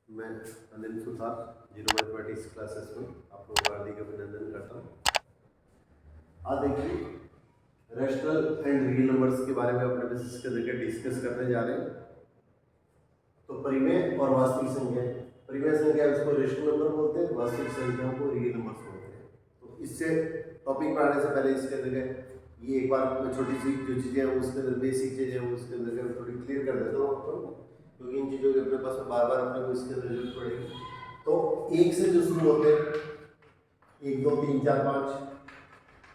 मैं Anil Suthar zero mathematics classes में आप लोगों का हार्दिक अभिनंदन करता हूँ। आज देखिए रैशनल एंड रियल नंबर्स के बारे में अपने बेसिस के अंदर डिस्कस करने जा रहे हैं। तो परिमेय और वास्तविक संख्या, परिमेय संख्या उसको रैशनल नंबर बोलते हैं, वास्तविक संख्याओं को रियल नंबर्स बोलते हैं। तो इससे टॉपिक पर आने से पहले इसके अंदर ये एक बार मैं छोटी सी जो चीज़ें हैं उसके अंदर बेसिक चीज़ें हैं उसके अंदर थोड़ी क्लियर कर देता हूँ आपको, क्योंकि इन चीज़ों के अपने पास में बार बार अपने को इसके अंदर जरूरत पड़ेगी। तो एक से जो शुरू होते हैं 1 2 3 4 5,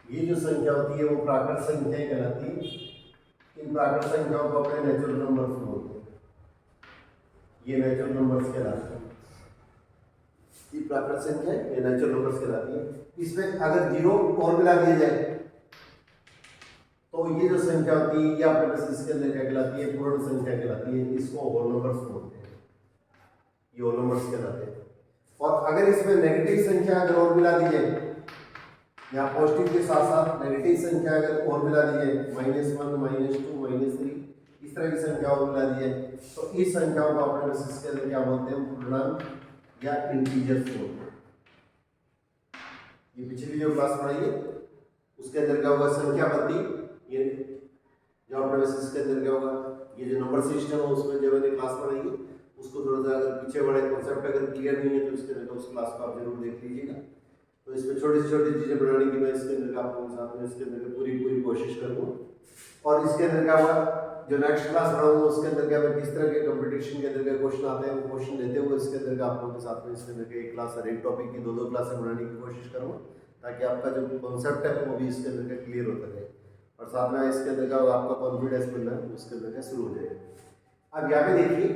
ये जो संख्या होती है वो प्राकृत संख्याएं कहलाती है। इन प्राकृत संख्याओं को अपने नेचुरल नंबर्स बोलते हैं, ये नेचुरल नंबर्स कहलाते हैं। ये प्राकृत संख्या है, ये नेचुरल नंबर्स कहलाती है। इसमें अगर जीरो और मिला दिया जाए तो ये जो संख्या होती है ये आपके पास इसके अंदर क्या कहलाती है, पूर्ण संख्या कहलाती है। इसको होल नंबर्स बोलते हैं, ये होल नंबर्स कहलाते हैं। और अगर इसमें नेगेटिव संख्या अगर और मिला दी जाए, यहाँ पॉजिटिव के साथ साथ नेगेटिव संख्या अगर और मिला दी जाए, -1 -2 -3, इस तरह की संख्या और मिला दी जाए तो इस संख्याओं को अपने पास इसके अंदर क्या बोलते हैं, पूर्णांक या इंटीजर्स बोलते हैं। ये पिछली जो क्लास पढ़ाई है उसके अंदर क्या होगा, संख्या पद्धति, ये जो अपने बेसिस के अंदर क्या होगा, ये जो नंबर सिस्टम है उसमें जो मैंने क्लास पढ़ाई है उसको थोड़ा सा अगर पीछे बड़े कॉन्सेप्ट अगर क्लियर नहीं है तो इसके अंदर उस क्लास को आप जरूर देख लीजिएगा। तो इसमें छोटी सी छोटी चीजें बनाने की मैं इसके अंदर आप लोगों के साथ में इसके अंदर पूरी कोशिश करूँगा। और इसके अंदर क्या हुआ, जो नेक्स्ट क्लास पढ़ाऊंगा उसके अंदर क्या मैं किस तरह के कंपटीशन के अंदर के क्वेश्चन आते हैं वो क्वेश्चन देते हुए इसके अंदर आप लोगों के साथ में इसके अंदर एक क्लास और एक टॉपिक की दो क्लासें बनाने की कोशिश करूँगा, ताकि आपका जो कॉन्सेप्ट है वो भी इसके अंदर का क्लियर होता रहे और साथ में इसके अंदर का आपका कॉन्फिडेंस मिलना है उसके अंदर का शुरू हो जाएगा। अब यहाँ पे देखिए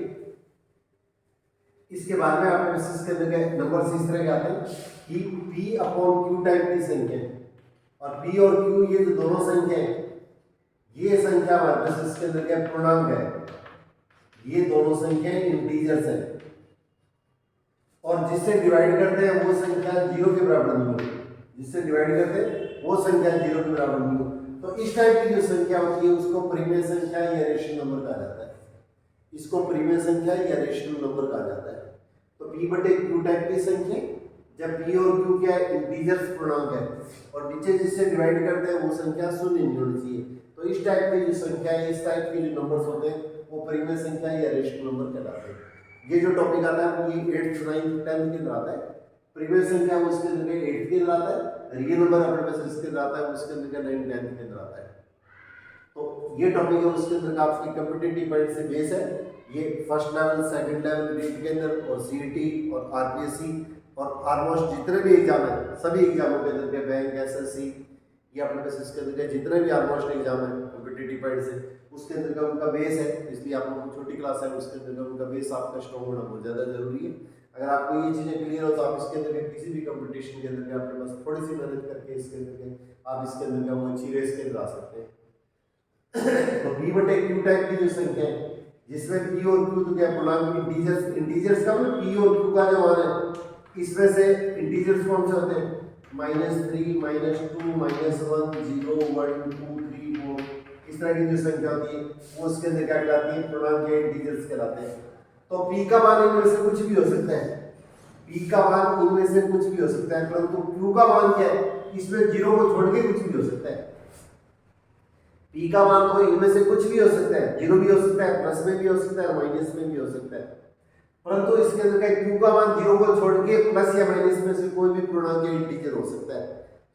इसके बाद में आपके इसके अंदर के नंबर इस तरह के आते हैं कि P/Q टाइप की संख्या और P और Q ये जो दोनों संख्या है, ये संख्या हमारे पास इसके अंदर क्या पूर्णांक है, ये दोनों संख्याएं इंटीजर्स हैं और जिससे डिवाइड करते हैं वो संख्या 0 के बराबर नहीं होगी, जिससे डिवाइड करते हैं वो संख्या 0 के बराबर नहीं होगी। तो इस टाइप की जो संख्या होती है उसको परिमेय संख्या या रेशनल नंबर कहा जाता है। इसको परिमेय संख्या या रेशनल नंबर कहा जाता है। तो P/Q टाइप की संख्या जब P और Q क्या है, इंटीजर्स पूर्णांक है और नीचे जिससे डिवाइड करते हैं वो संख्या शून्य नहीं होनी चाहिए। तो इस टाइप की जो संख्या है, इस टाइप के जो नंबर्स होते हैं वो परिमेय संख्या या रेशनल नंबर कहलाते हैं। ये जो टॉपिक आता है वो 8th 9th 10th के अंदर आता है। परिमेय संख्या उसके अंदर 8th के अंदर आता है, रियल नंबर अपने पास इसके अंदर आता है उसके अंदर क्या 9th 10th के अंदर आता है। तो ये टॉपिक है उसके अंदर का आपकी कॉम्पिटिटिव पॉइंट से बेस है। ये first level second level NEET के अंदर और सीईटी और आरपीएससी और ऑलमोस्ट जितने भी एग्जाम है सभी एग्जामों के अंदर के बैंक एसएससी ये अपने पास इसके अंदर के जितने भी ऑलमोस्ट एग्जाम है कॉम्पिटिटिव पॉइंट से उसके अंदर का उनका बेस है। इसलिए आप लोगों को छोटी क्लास है उसके अंदर का उनका बेस आपका स्ट्रॉन्ग होना बहुत ज़्यादा जरूरी है। अगर आपको ये चीज़ें क्लियर हो तो आप इसके अंदर किसी भी कंपटीशन के अंदर आपके पास थोड़ी सी मेहनत करके इसके अंदर आप इसके अंदर का वो अच्छी रेस के अंदर आ सकते हैं। तो P/Q टाइप की जो संख्या है जिसमें P और Q तो क्या पूर्णांक इंटीजर्स का मतलब P और Q का जो मान है इसमें से इंटीजर्स कौन से होते हैं, -3 -2 -1 0 1 2 3 4, इस तरह की जो संख्या होती है वो उसके अंदर क्या कहलाती है, पूर्णांक या इंटीजर्स कहलाते हैं। तो P का मान इनमें से कुछ भी हो सकता है, P का मान इनमें से कुछ भी हो सकता है, परंतु Q का मान क्या है, इसमें 0 को छोड़ के कुछ भी हो सकता है। P का मान तो इनमें से कुछ भी हो सकता है, 0 भी हो सकता है, प्लस में भी हो सकता है, माइनस में भी हो सकता है, परंतु इसके अंदर का Q का मान 0 को छोड़ के प्लस या माइनस में से कोई भी पूर्णांक या इंटीजर हो सकता है।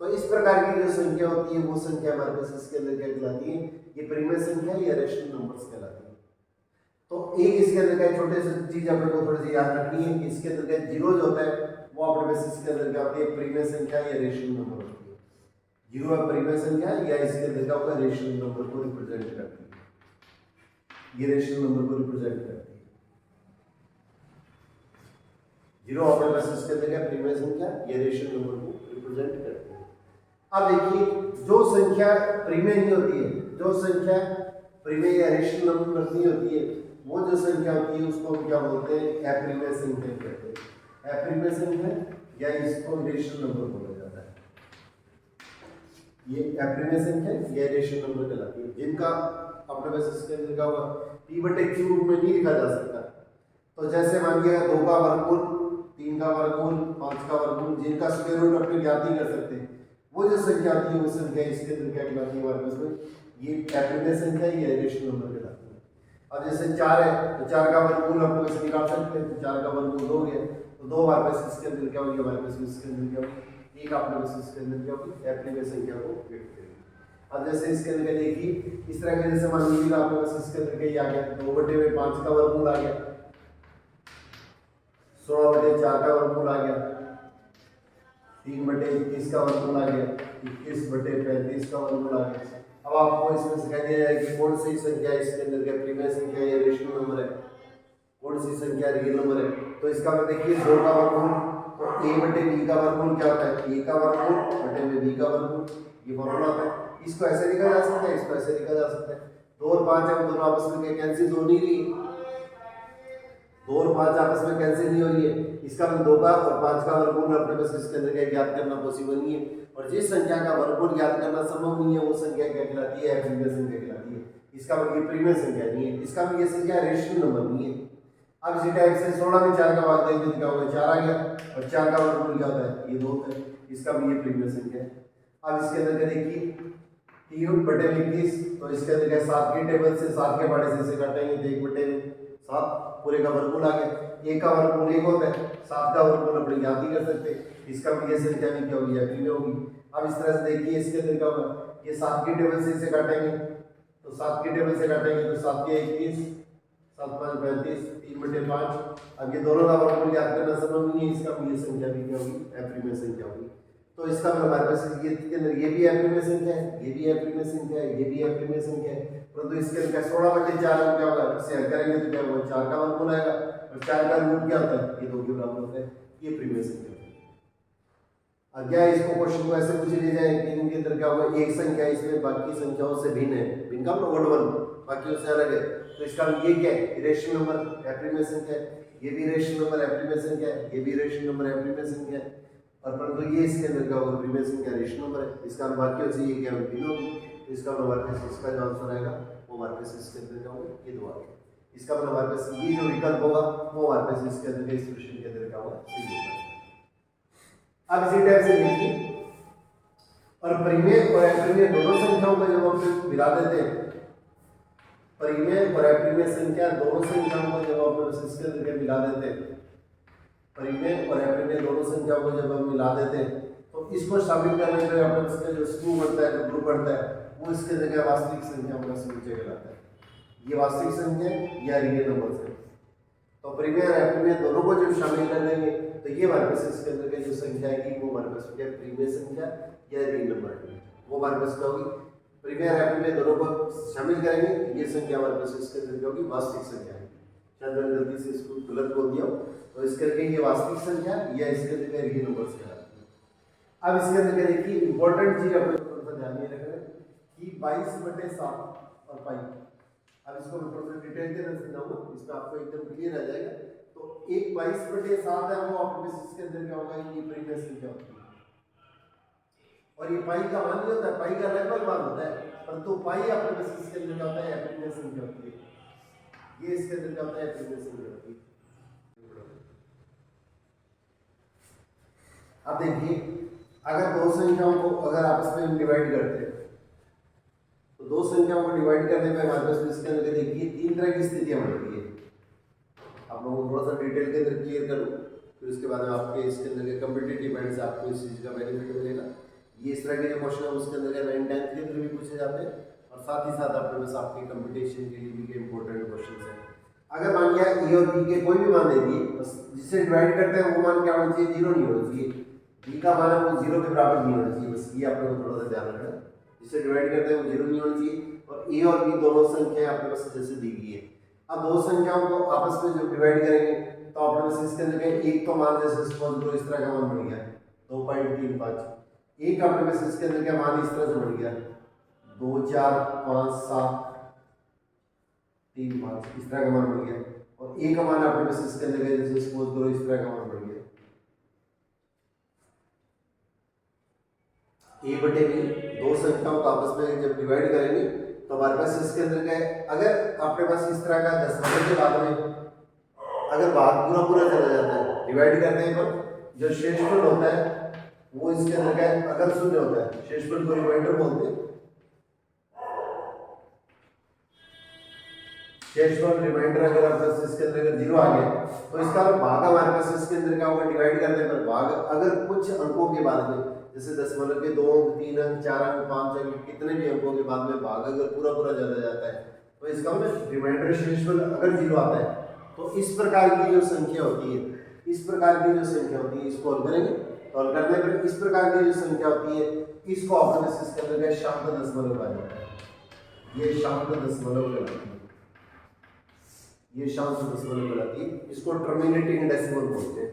तो इस प्रकार की जो संख्या होती है वो संख्या हमारे पास इसके अंदर क्या कहलाती है, ये परिमेय संख्या या रेशनल नंबर्स कहलाती है। तो एक इसके अंदर का छोटे से चीज अपने को थोड़ी सी याद रखनी है, इसके अंदर का 0 जो होता है वो अपने पास इसके अंदर क्या होती है, परिमेय संख्या या रेशनल नंबर होती है। 0 है परिमेय संख्या या इसके अंदर क्या होगा, रेशनल नंबर को रिप्रेजेंट करती है, ये रेशनल नंबर को रिप्रेजेंट करती है। 0 अपने पास इसके अंदर क्या परिमेय संख्या या रेशनल नंबर को रिप्रेजेंट करती है। अब देखिए जो संख्या परिमेय नहीं होती है, जो संख्या परिमेय या रेशनल नंबर नहीं होती है, वो जो संख्या होती है उसको हम क्या बोलते हैं, अपरिमेय संख्या कहते हैं। अपरिमेय संख्या या इसको रेशनल नंबर बोला जाता है। ये अपरिमेय संख्या या रेशनल नंबर कहलाती है, जिनका अपने पास इसके अंदर क्या होगा P/Q रूप में नहीं लिखा जा सकता। तो जैसे मान लिया 2 का वर्गमूल, 3 का वर्गमूल, 5 का वर्गमूल, जिनका स्क्वायर रूट अपने ज्ञात ही कर सकते हैं, वो जो संख्या आती है वो संख्या इसके अंदर क्या कहलाती है हमारे पास में, ये एप्रीमेय संख्या, ये रेशनल नंबर कहलाती है। अब जैसे 4 है तो 4 का वर्गमूल अपने पास निकाल सकते हैं, तो 4 का वर्गमूल 2 गया, तो 2 हमारे पास इसके अंदर क्या होगी, हमारे पास इसके अंदर क्या होगी, एक अपने पास इसके अंदर क्या होगी, एप्रीमेय संख्या को व्यक्त करेंगे। अब जैसे इसके अंदर देखिए इस तरह के, जैसे मान लीजिए आपके पास इसके अंदर क्या आ गया, 2/5 का वर्गमूल आ गया, 16/4 का वर्गमूल आ गया, 3/21 का वर्गमूल आ गया, 21/35 का वर्गमूल आ गया। अब आपको इसमें से कह दिया जाए कि कौन सी संख्या इसके अंदर क्या एप्रीमेय संख्या या रेशनल नंबर है, कौन सी संख्या रियल नंबर है। तो इसका मतलब देखिए 2 का वर्गमूल, तो a/b का वर्गमूल क्या होता है, a का वर्गमूल बटे b का वर्गमूल, ये फॉर्मूला होता है। इसको ऐसे लिखा जा सकता है, इसको ऐसे लिखा जा सकता है। 2 और 5 है वो दोनों आपस में कैंसिल हो नहीं रही, 2 और 5 आपस में कैंसिल नहीं हो रही है। इसका मतलब 2 का और 5 का वर्गमूल अपने पास इसके अंदर क्या ज्ञात करना पॉसिबल नहीं है, और जिस संख्या का वर्गमूल ज्ञात करना संभव नहीं है वो संख्या क्या कहलाती है, एप्रीमेय संख्या कहलाती है। इसका मतलब ये प्रीमेय संख्या नहीं है, इसका मतलब ये संख्या रेशनल नंबर नहीं है। अब इसी टाइप से 16 में 4 का भाग देंगे तो क्या होगा, 4 आ गया, और 4 का वर्गमूल क्या होता है, ये 2 होता है, इसका भी ये प्रीमियम संख्या है। अब इसके अंदर क्या देखिए 3/21, तो इसके अंदर क्या 7 के टेबल से 7 के बड़े से इसे काटेंगे तो 1/7 पूरे का वर्गमूल आ गया, 1 का वर्गमूल 1 होता है, 7 का वर्गमूल अपने ज्ञात ही कर सकते हैं, इसका भी ये संख्या भी क्या होगी, प्रीमियम होगी। अब इस तरह से देखिए इसके अंदर क्या होगा, ये 7 के टेबल से इसे काटेंगे तो 7 के टेबल से काटेंगे तो 7 के 21, 7 5 35, 3/5। अब ये दोनों का वर्गमूल ज्ञात करना संभव नहीं है, इसका भी ये संख्या भी क्या होगी, एप्रीमेय संख्या होगी। तो इसका मतलब हमारे पास ये के अंदर ये भी एप्रीमेय संख्या है, ये भी एप्रीमेय संख्या है, ये भी एप्रीमेय संख्या है, परंतु इसके अंदर 16/4 में क्या होगा, इसे हल करेंगे तो क्या होगा, 4 का वर्गमूल आएगा, और 4 का रूट क्या होता है, ये 2 के बराबर होता है, ये प्रीमियम संख्या है। अब क्या इसको क्वेश्चन को ऐसे पूछ लिया जाए कि इनके अंदर क्या होगा, एक संख्या इसमें बाकी संख्याओं से भिन्न है, भिन्न का मतलब ओड वन, बाकी उससे अलग है, तो इसका ये क्या है, रेशनल नंबर एप्रीमेय संख्या है, ये भी रेशनल नंबर एप्रीमेय संख्या है, ये भी रेशनल नंबर एप्रीमेय संख्या है, और परंतु ये इसके अंदर क्या होगा, प्रीमियम संख्या रेशनल नंबर है, इसका बाकी से ये क्या होगा, भिन्न होगी, तो इसका हमारे पास इसका जो आंसर आएगा वो हमारे पास इसके अंदर क्या होगा, ये 2 आ गया। इसका मतलब हमारे पास ये जो विकल्प होगा वो हमारे पास इसके अंदर इस क्वेश्चन के अंदर क्या होगा, सही होगा। अब इसी टाइप से देखिए, और प्रीमिय और एप्रीमिय दोनों संख्याओं को जब हम मिला देते हैं, प्रीमिय और एप्रीमिय संख्या दोनों संख्याओं को जब हम इसके अंदर मिला देते हैं, प्रीमिय और एप्रीमिय दोनों संख्याओं को जब हम मिला देते हैं, तो इसको शामिल करने के लिए अपने इसका जो समूह बनता है, जो ग्रुप बनता है, वो इसके जगह वास्तविक संख्याओं का समुच्चय कहलाता है। ये वास्तविक संख्या या रियल नंबर है। तो प्रीमिय और एप्रीमिय दोनों को जब शामिल कर देंगे तो ये हमारे पास इसके अंदर की जो संख्या है वो हमारे पास क्या, प्रीमिय संख्या या रियल नंबर है, वो हमारे पास क्या होगी, प्रीमिय और एप्रीमिय दोनों को शामिल करेंगे, ये संख्या हमारे पास इसके अंदर क्या होगी, वास्तविक संख्या है। शायद मैंने गलती से इसको गलत बोल दिया, तो इसके अंदर ये वास्तविक संख्या या इसके अंदर रियल नंबर से आती है। अब इसके अंदर देखिए इंपॉर्टेंट चीज अपने थोड़ा सा ध्यान में रखना कि 22/7 और पाई। अब इसको मैं थोड़ा सा डिटेल के अंदर समझाऊंगा, इसमें आपको एकदम क्लियर आ जाएगा। तो एक 22/7 है, वो आपके इसके अंदर क्या होगा, ये प्रीमियम संख्या होती है, और ये पाई का मान नहीं होता है, पाई का लगभग मान होता है, परंतु पाई आपके पास इसके अंदर क्या होता है, प्रीमियम संख्या होती है, ये इसके अंदर क्या होता है, प्रीमियम संख्या होती है। अब देखिए अगर दो संख्याओं को अगर आपस में डिवाइड करते हैं, तो दो संख्याओं को डिवाइड करने में हमारे पास इसके अंदर देखिए 3 तरह की स्थितियां बनती है। आप लोगों को थोड़ा सा डिटेल के अंदर क्लियर करूँ, फिर उसके बाद आपके इसके अंदर के कम्पिटिटिव एंड से आपको इस चीज़ का बेनिफिट मिलेगा। ये इस तरह के जो क्वेश्चन है उसके अंदर 9th 10th के अंदर भी पूछे जाते हैं, और साथ ही साथ आपके पास आपके कंपटीशन के लिए भी इंपॉर्टेंट क्वेश्चन है। अगर मान लिया ए और बी के कोई भी मान दे दिए, बस जिससे डिवाइड करते हैं वो मान क्या होना चाहिए, 0 नहीं होना चाहिए, बी का मान है वो 0 के बराबर नहीं होना चाहिए, बस ये आपको थोड़ा सा ध्यान रखना। जिससे डिवाइड करते हैं वो 0 नहीं होना चाहिए, और ए और बी दोनों संख्याएं आपके पास जैसे दी गई है। अब दो संख्याओं को आपस में जब डिवाइड करेंगे तो आपके पास इसके अंदर एक तो मान जैसे सपोज करो इस तरह का मान बढ़ गया 2.35, एक आपके पास इसके अंदर क्या मान इस तरह से बढ़ गया 2 4 5 7 3 5, इस तरह का मान बढ़ गया, और एक का मान आपके पास इसके अंदर जैसे सपोज करो इस तरह का मान बढ़ गया a बटे b। दो संख्याओं को आपस में जब डिवाइड करेंगे तो हमारे पास इसके अंदर क्या है, अगर आपके पास इस तरह का 10 के बाद में अगर भाग पूरा पूरा चला जाता है, डिवाइड करने पर जो शेषफल होता है वो इसके अंदर क्या है, अगर शून्य होता है, शेषफल को रिमाइंडर बोलते हैं। शेषफल रिमाइंडर अगर आपके पास इसके अंदर अगर 0 आ गया तो इसका भाग हमारे पास इसके अंदर क्या होगा, डिवाइड करने पर भाग अगर कुछ अंकों के बाद में, जैसे दशमलव के 2 अंक, 3 अंक, 4 अंक, 5 अंक, कितने भी अंकों के बाद में भाग अगर पूरा पूरा चला जाता है तो इसका मतलब रिमाइंडर शेषफल अगर 0 आता है तो इस प्रकार की जो संख्या होती है, इस प्रकार की जो संख्या होती है इसको हल करेंगे। तो हल करने पर इस प्रकार की जो संख्या होती है इसको आपने इसके अंदर क्या शांत दशमलव आ जाता है, ये शांत दशमलव कहलाती है, ये शांत दशमलव कहलाती है। इसको टर्मिनेटिंग डेसिमल बोलते हैं,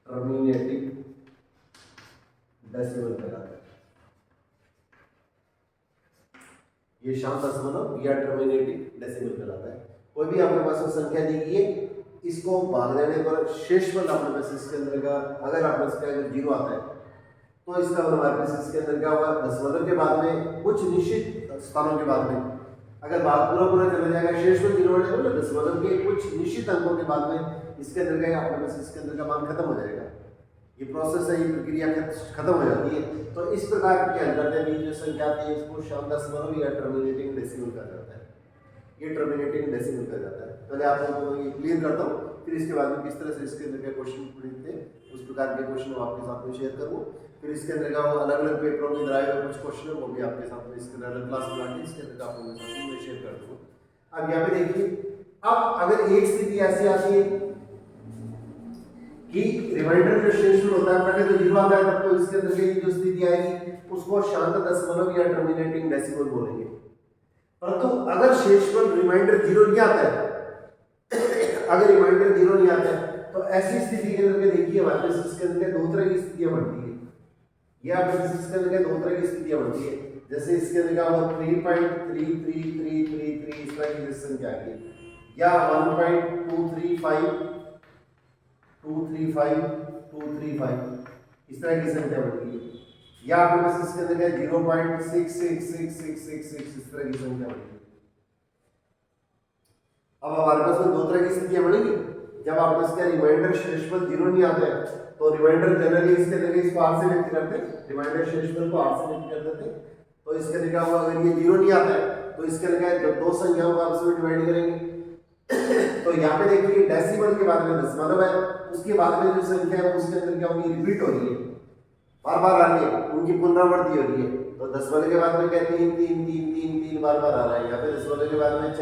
टर्मिनेटिंग डेसिमल कहलाता है, ये शांत दशमलव या टर्मिनेटिंग डेसिमल कहलाता है। कोई भी आपके पास संख्या दी गई है, इसको भाग देने पर शेषफल आपके पास इसके अंदर का अगर आपके पास अगर 0 आता है तो इसका मतलब हमारे पास इसके अंदर क्या होगा, दशमलव के बाद में कुछ निश्चित स्थानों के बाद में अगर भाग पूरा पूरा चला जाएगा, शेषफल 0 होने पर दशमलव के कुछ निश्चित अंकों के बाद में इसके अंदर का आपके पास इसके अंदर का मान खत्म हो जाएगा। ये प्रोसेस है, ये प्रक्रिया खत्म हो जाती है। तो इस प्रकार के हल करने में जो संख्या आती है इसको शांत दशमलव या टर्मिनेटिंग डेसिमल कहा जाता है, ये टर्मिनेटिंग डेसिमल कहा जाता है। पहले आप लोगों को ये क्लियर करता हूँ, फिर इसके बाद में किस तरह से इसके अंदर के क्वेश्चन पूछते हैं उस प्रकार के क्वेश्चन आपके साथ में शेयर करूँ। फिर इसके अंदर का वो अलग अलग पेपरों में ड्राइव हुए कुछ क्वेश्चन है वो भी आपके साथ में इसके अंदर क्लास बना के इसके अंदर आप लोगों के साथ में शेयर कर दूँगा। अब यहाँ पे देखिए, अब अगर एक स्थिति ऐसी आती है कि रिमाइंडर जो शेषफल होता है पहले तो 0 आता है, तब तो इसके अंदर की जो स्थिति आएगी उसको शांत दशमलव या टर्मिनेटिंग डेसिमल बोलेंगे। परंतु अगर शेषफल रिमाइंडर 0 नहीं आता है, अगर रिमाइंडर 0 नहीं आता है तो ऐसी स्थिति के अंदर देखिए हमारे पास इसके अंदर 2 तरह की स्थितियां बनती है। ये आपके पास इसके अंदर 2 तरह की स्थितियां बनती है, जैसे इसके अंदर क्या होगा 3.33333 इस तरह की संख्या आ गई, या 1.235 इस तरह की संख्या बनती है, या आपके पास इसके अंदर 0.666666 इस तरह की संख्या बनती है। अब हमारे पास में 2 तरह की स्थितियां बनेगी। जब आपके पास क्या रिमाइंडर शेषफल 0 नहीं आता है तो रिमाइंडर जनरली इसके अंदर इसको 8 से व्यक्त करते हैं, रिमाइंडर शेषफल को 8 से व्यक्त कर देते हैं। तो इसके अंदर क्या हुआ, अगर ये 0 नहीं आता है तो इसके अंदर जब 2 संख्याओं को आपस में डिवाइड करेंगे तो यहाँ पे देखिए डेसिमल के बाद में दशमलव है, उसके बाद में जो संख्या है उसके अंदर क्या होगी, रिपीट हो रही है, बार बार आ रही है, उनकी पुनरावृत्ति हो रही है। तो दशमलव के बाद में क्या 3 बार बार आ रहा है, यहाँ पे दशमलव के बाद में 6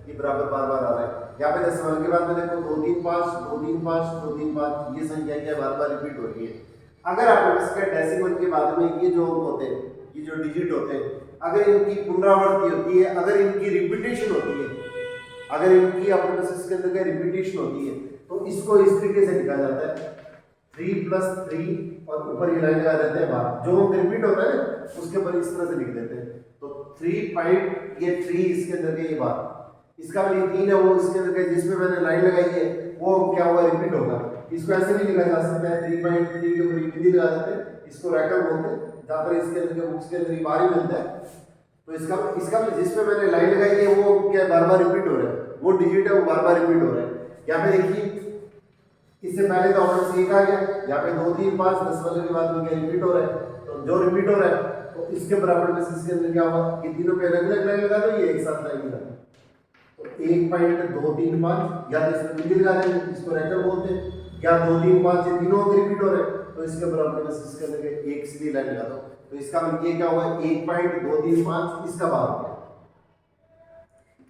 ये बराबर बार बार आ रहा है। यहाँ पे दशमलव के बाद में देखो 2 3 5 2 3 5 2 3 5 ये संख्या क्या बार बार रिपीट हो रही है। अगर आप इसका डेसिमल के बाद में ये जो अंक होते हैं, ये जो डिजिट होते हैं, अगर इनकी पुनरावृत्ति होती है, अगर इनकी रिपीटेशन होती है, अगर इनकी आपके पास इसके अंदर क्या रिपीटेशन होती है तो इसको इस तरीके से लिखा जाता है 3 + 3 और ऊपर ये लाइन लगा देते हैं बाहर, जो रिपीट होता है ना उसके ऊपर इस तरह से लिख देते हैं। तो 3 इसके अंदर के ये बात, इसका भी 3 है वो इसके अंदर के जिसमें मैंने लाइन लगाई है वो क्या हुआ, रिपीट होगा। इसको ऐसे भी लिखा जा सकता है 3.3 के ऊपर बिंदी लगा देते हैं, इसको रैकर बोलते हैं, जहाँ पर इसके अंदर के बुक्स के अंदर बार ही मिलता है। तो इसका जिसमें मैंने लाइन लगाई है वो क्या बार बार रिपीट हो रहा है, वो डिजिट है वो बार बार रिपीट हो रहा है। यहाँ पे देखिए इससे पहले तो ऑप्शन सी आ गया, यहाँ पे 2 3 5 दशमलव के बाद में क्या रिपीट हो रहा है, तो जो रिपीट हो रहा है तो इसके बराबर में इसके अंदर क्या होगा, ये तीनों पे अलग अलग लाइन लगा दो, ये एक साथ लाइन लगा तो 1.235 या तो इसमें बिंदी लगा देंगे, इसको रैकर बोलते हैं, या 2 3 5 ये तीनों रिपीट हो रहे हैं तो इसके बराबर में इसके अंदर एक सीधी लाइन लगा दो। तो इसका ये क्या हुआ 1.235 इसका बाहर हो गया,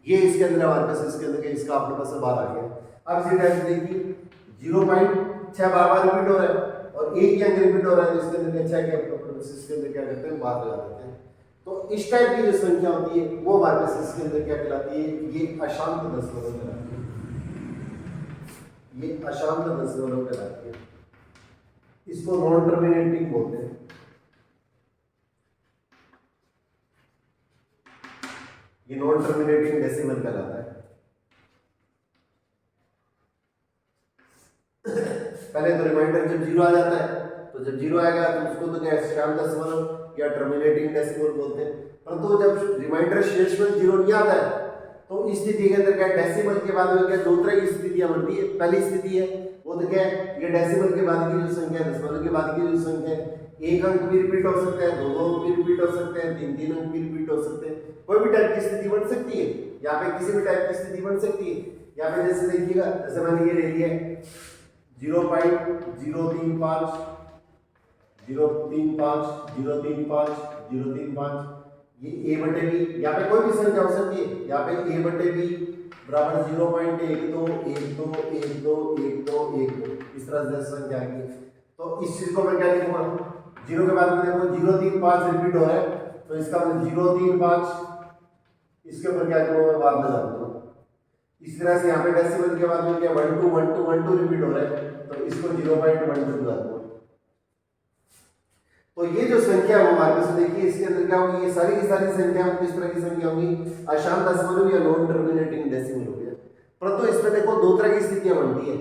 ये इसके अंदर हमारे पास इसके अंदर इसका आपके पास बाहर आ गया। अब इसी टाइप से देखिए 0.6 बार बार रिपीट हो रहा है और एक ही अंक रिपीट हो रहा है तो इसके अंदर 6 के इसके अंदर क्या करते हैं बाहर लगा देते हैं। तो इस टाइप की जो संख्या होती है वो हमारे पास इसके अंदर क्या कहलाती है, ये अशांत दशमलव कहलाती है, ये अशांत दशमलव कहलाती है, इसको नॉन टर्मिनेटिंग बोलते हैं। ये नॉन टर्मिनेटिंग डेसिमल कहलाता है। पहले तो रिमाइंडर जब 0 आ जाता है तो जब 0 आएगा तो उसको तो क्या शांत दशमलव या टर्मिनेटिंग डेसिमल बोलते हैं। परंतु जब रिमाइंडर शेषफल 0 नहीं आता है तो इस स्थिति के अंदर क्या डेसिमल के बाद में क्या दो तरह की स्थितियां बनती है। पहली स्थिति है वो तो क्या है, ये डेसिमल के बाद की जो संख्या है, दशमलव के बाद की जो संख्या है, एक अंक भी रिपीट हो सकता है, दो अंक भी रिपीट हो सकते हैं, तीन तीन अंक भी रिपीट हो सकते हैं, कोई भी टाइप की स्थिति बन सकती है। यहाँ पे किसी भी टाइप की स्थिति बन सकती है। यहाँ पे जैसे देखिएगा, जैसे मैंने ये ले लिया 0.035 035 035 035, ये a बटे b, यहाँ पे कोई भी संख्या हो सकती है। यहाँ पे a बटे b बराबर 0.12 इस तरह से संख्या आएगी। तो इस चीज को मैं क्या लिखूंगा, जीरो के बाद में देखो 035 रिपीट हो रहा है, तो इसका मतलब 035 इसके ऊपर क्या करूंगा, मैं बाद में डालूंगा। इस तरह से यहाँ पे डेसिमल के बाद में क्या 12 रिपीट हो रहा है, तो इसको 0.12 डालूंगा। तो ये जो संख्या है वो हमारे पास देखिए, इसके अंदर क्या होगी, ये सारी की सारी संख्या किस तरह की संख्या होगी, अशांत दशमलव या नॉन टर्मिनेटिंग डेसिमल हो गया। परंतु इसमें देखो दो तरह की स्थितियां बनती है।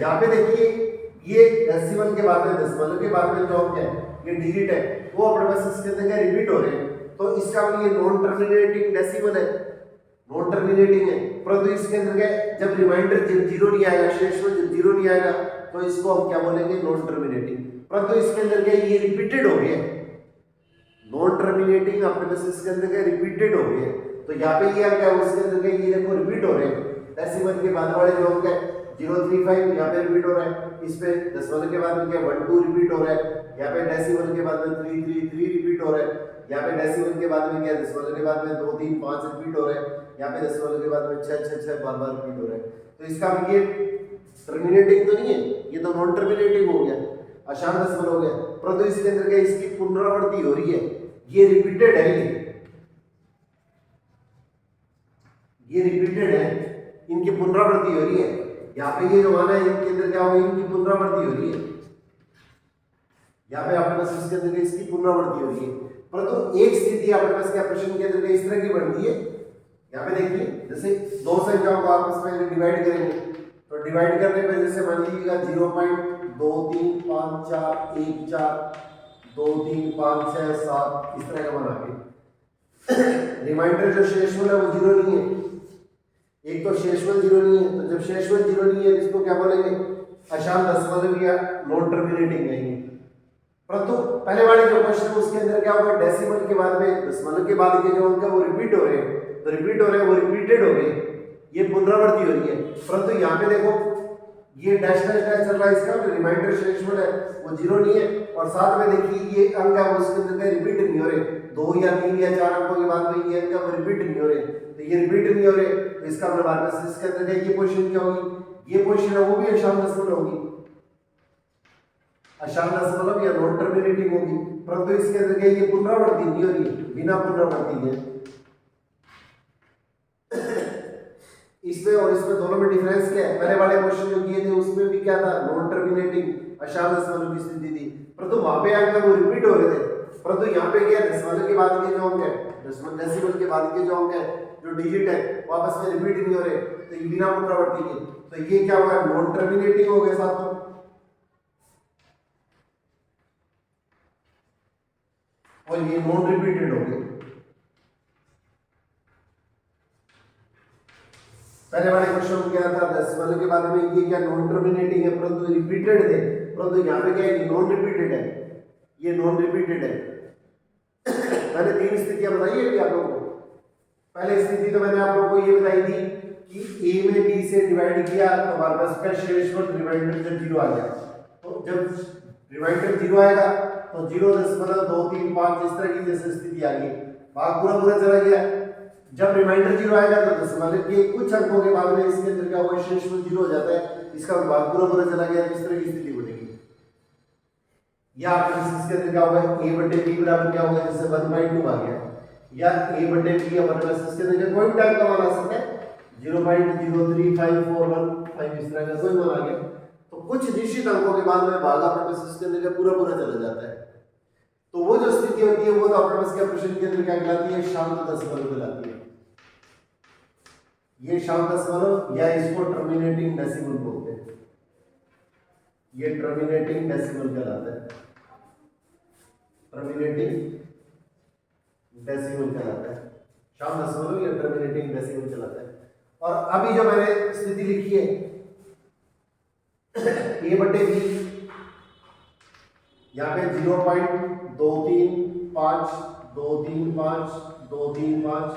यहाँ पे देखिए ये डेसिमल के बाद में, दशमलव के बाद में जो है ये डिजिट है वो अपने पास इसके अंदर क्या रिपीट हो रहे हैं, तो इसका मतलब ये नॉन टर्मिनेटिंग डेसिमल है, नॉन टर्मिनेटिंग है। परंतु इसके अंदर क्या, जब रिमाइंडर जब जीरो नहीं आएगा, शेष में जब जीरो नहीं आएगा, तो इसको हम क्या बोलेंगे, नॉन टर्मिनेटिंग। परंतु इसके अंदर क्या ये रिपीटेड हो गया, नॉन टर्मिनेटिंग अपने पास इसके अंदर क्या रिपीटेड हो गया। तो यहाँ पे ये क्या उसके अंदर क्या ये देखो रिपीट हो रहे हैं, डेसिमल के बाद वाले जो क्या 035 यहाँ पे रिपीट हो रहा है, इस पे दशमलव के बाद में क्या 12 रिपीट हो रहा है, यहाँ पे डेसिमल के बाद में 333 रिपीट हो रहा है, यहाँ पे डेसिमल के बाद में क्या दशमलव के बाद में 2 3 5 रिपीट हो रहा है, यहाँ पे दशमलव के बाद में 6 6 6 बार बार रिपीट हो रहा है। तो इसका ये टर्मिनेटिंग तो नहीं है, ये तो नॉन टर्मिनेटिंग हो गया, अशांत दशमलव हो गया। परंतु इसके अंदर क्या इसकी पुनरावृत्ति हो रही है, ये रिपीटेड है, ये रिपीटेड है, इनकी पुनरावृत्ति हो रही है। यहाँ पे ये जो मान है इनके अंदर क्या होगी, इनकी पुनरावृत्ति हो रही है। यहाँ पे आपके पास इसके अंदर इसकी पुनरावृत्ति हो रही है। परंतु एक स्थिति आपके पास क्या प्रश्न के अंदर इस तरह की बनती है, यहाँ पे देखिए जैसे दो संख्याओं को आपस में डिवाइड करेंगे, तो डिवाइड करने पे जैसे मान लीजिएगा 0.2354142356 इस तरह का बना के रिमाइंडर जो शेषफल है वो जीरो नहीं है, एक तो शेषफल जीरो नहीं है, तो जब शेषफल जीरो नहीं है इसको क्या बोलेंगे, अशांत दशमलव या नॉन टर्मिनेटिंग कहेंगे। परंतु पहले वाले जो क्वेश्चन है उसके अंदर क्या होगा, डेसिमल के बाद में दशमलव के बाद के जो अंक है वो रिपीट हो रहे हैं, तो रिपीट हो रहे हैं वो रिपीटेड हो गए, ये पुनरावृत्ति हो रही है। परंतु यहाँ पे देखो ये डैश डैश डैश चल रहा है, इसका रिमाइंडर शेषफल है वो जीरो नहीं है, और साथ में देखिए ये अंक है वो उसके अंदर रिपीट नहीं हो रहे, 2 या 3 या 4 अंकों के बाद में ये अंक वो रिपीट नहीं हो रहे, तो ये रिपीट नहीं हो रहे, तो इसका मतलब आपके इसके अंदर ये पोजीशन क्या होगी, ये पोजीशन है वो भी अशांत दशमलव होगी, अशांत दशमलव या नॉन टर्मिनेटिंग होगी। परंतु इसके अंदर क्या ये पुनरावृत्ति नहीं हो रही, बिना पुनरावृत्ति के। इसमें और इसमें दोनों में डिफरेंस क्या है, पहले वाले क्वेश्चन जो किए थे उसमें भी क्या था, नॉन टर्मिनेटिंग अशांत दशमलव की स्थिति थी, परंतु वहां पे अंक वो रिपीट हो रहे थे। परंतु यहाँ पे क्या दशमलव के बाद के जो अंक है, डेसिमल के बाद के जो अंक है, जो डिजिट है वो आपस में रिपीट नहीं हो रहे, तो ये बिना पुनरावृत्ति के, तो ये क्या हुआ, नॉन टर्मिनेटिंग हो गया साथ में, और ये नॉन रिपीटेड हो गए। पहले वाले क्वेश्चन में क्या था, दशमलव के बाद में ये क्या नॉन टर्मिनेटिंग है परंतु रिपीटेड थे, परंतु यहाँ पे क्या है ये नॉन रिपीटेड है, ये नॉन रिपीटेड है। मैंने 3 स्थितियां बताई है आप लोगों को। पहली स्थिति तो मैंने आप लोगों को ये बताई थी कि a में b से डिवाइड किया तो हमारे पास क्या शेषफल रिमाइंडर जब 0 आ गया, तो जब रिमाइंडर 0 आएगा तो 0.235 इस तरह की जैसे स्थिति आ गई, भाग पूरा पूरा चला गया। जब रिमाइंडर 0 आएगा तो दशमलव के कुछ अंकों के बाद में इसके अंदर क्या होगा, शेषफल 0 हो जाता है, इसका भाग पूरा पूरा चला गया, इस तरह की स्थिति बनेगी। या इसके अंदर क्या होगा, a बटे b बराबर क्या होगा, जैसे 1/2 आ गया, या a बटे b हमारे पास इसके अंदर कोई भी टाइप का मान आ सकता है, 0.03541 इस तरह का कोई मान आ गया, तो कुछ निश्चित अंकों के बाद में भाग अपने पास इसके अंदर पूरा पूरा चला जाता है। तो वो जो स्थिति होती है वो तो अपने पास क्या प्रश्न के अंदर क्या कहलाती है, शांत दशमलव कहलाती है। ये शांत दशमलव या इसको टर्मिनेटिंग डेसिमल बोलते हैं, ये टर्मिनेटिंग डेसिमल कहलाता है, टर्मिनेटिंग डेसिमल कहलाता है। शांत दशमलव या टर्मिनेटिंग डेसिमल कहलाता है। और अभी जो मैंने स्थिति लिखी है a बटे b, यहाँ पे 0.235 235 235,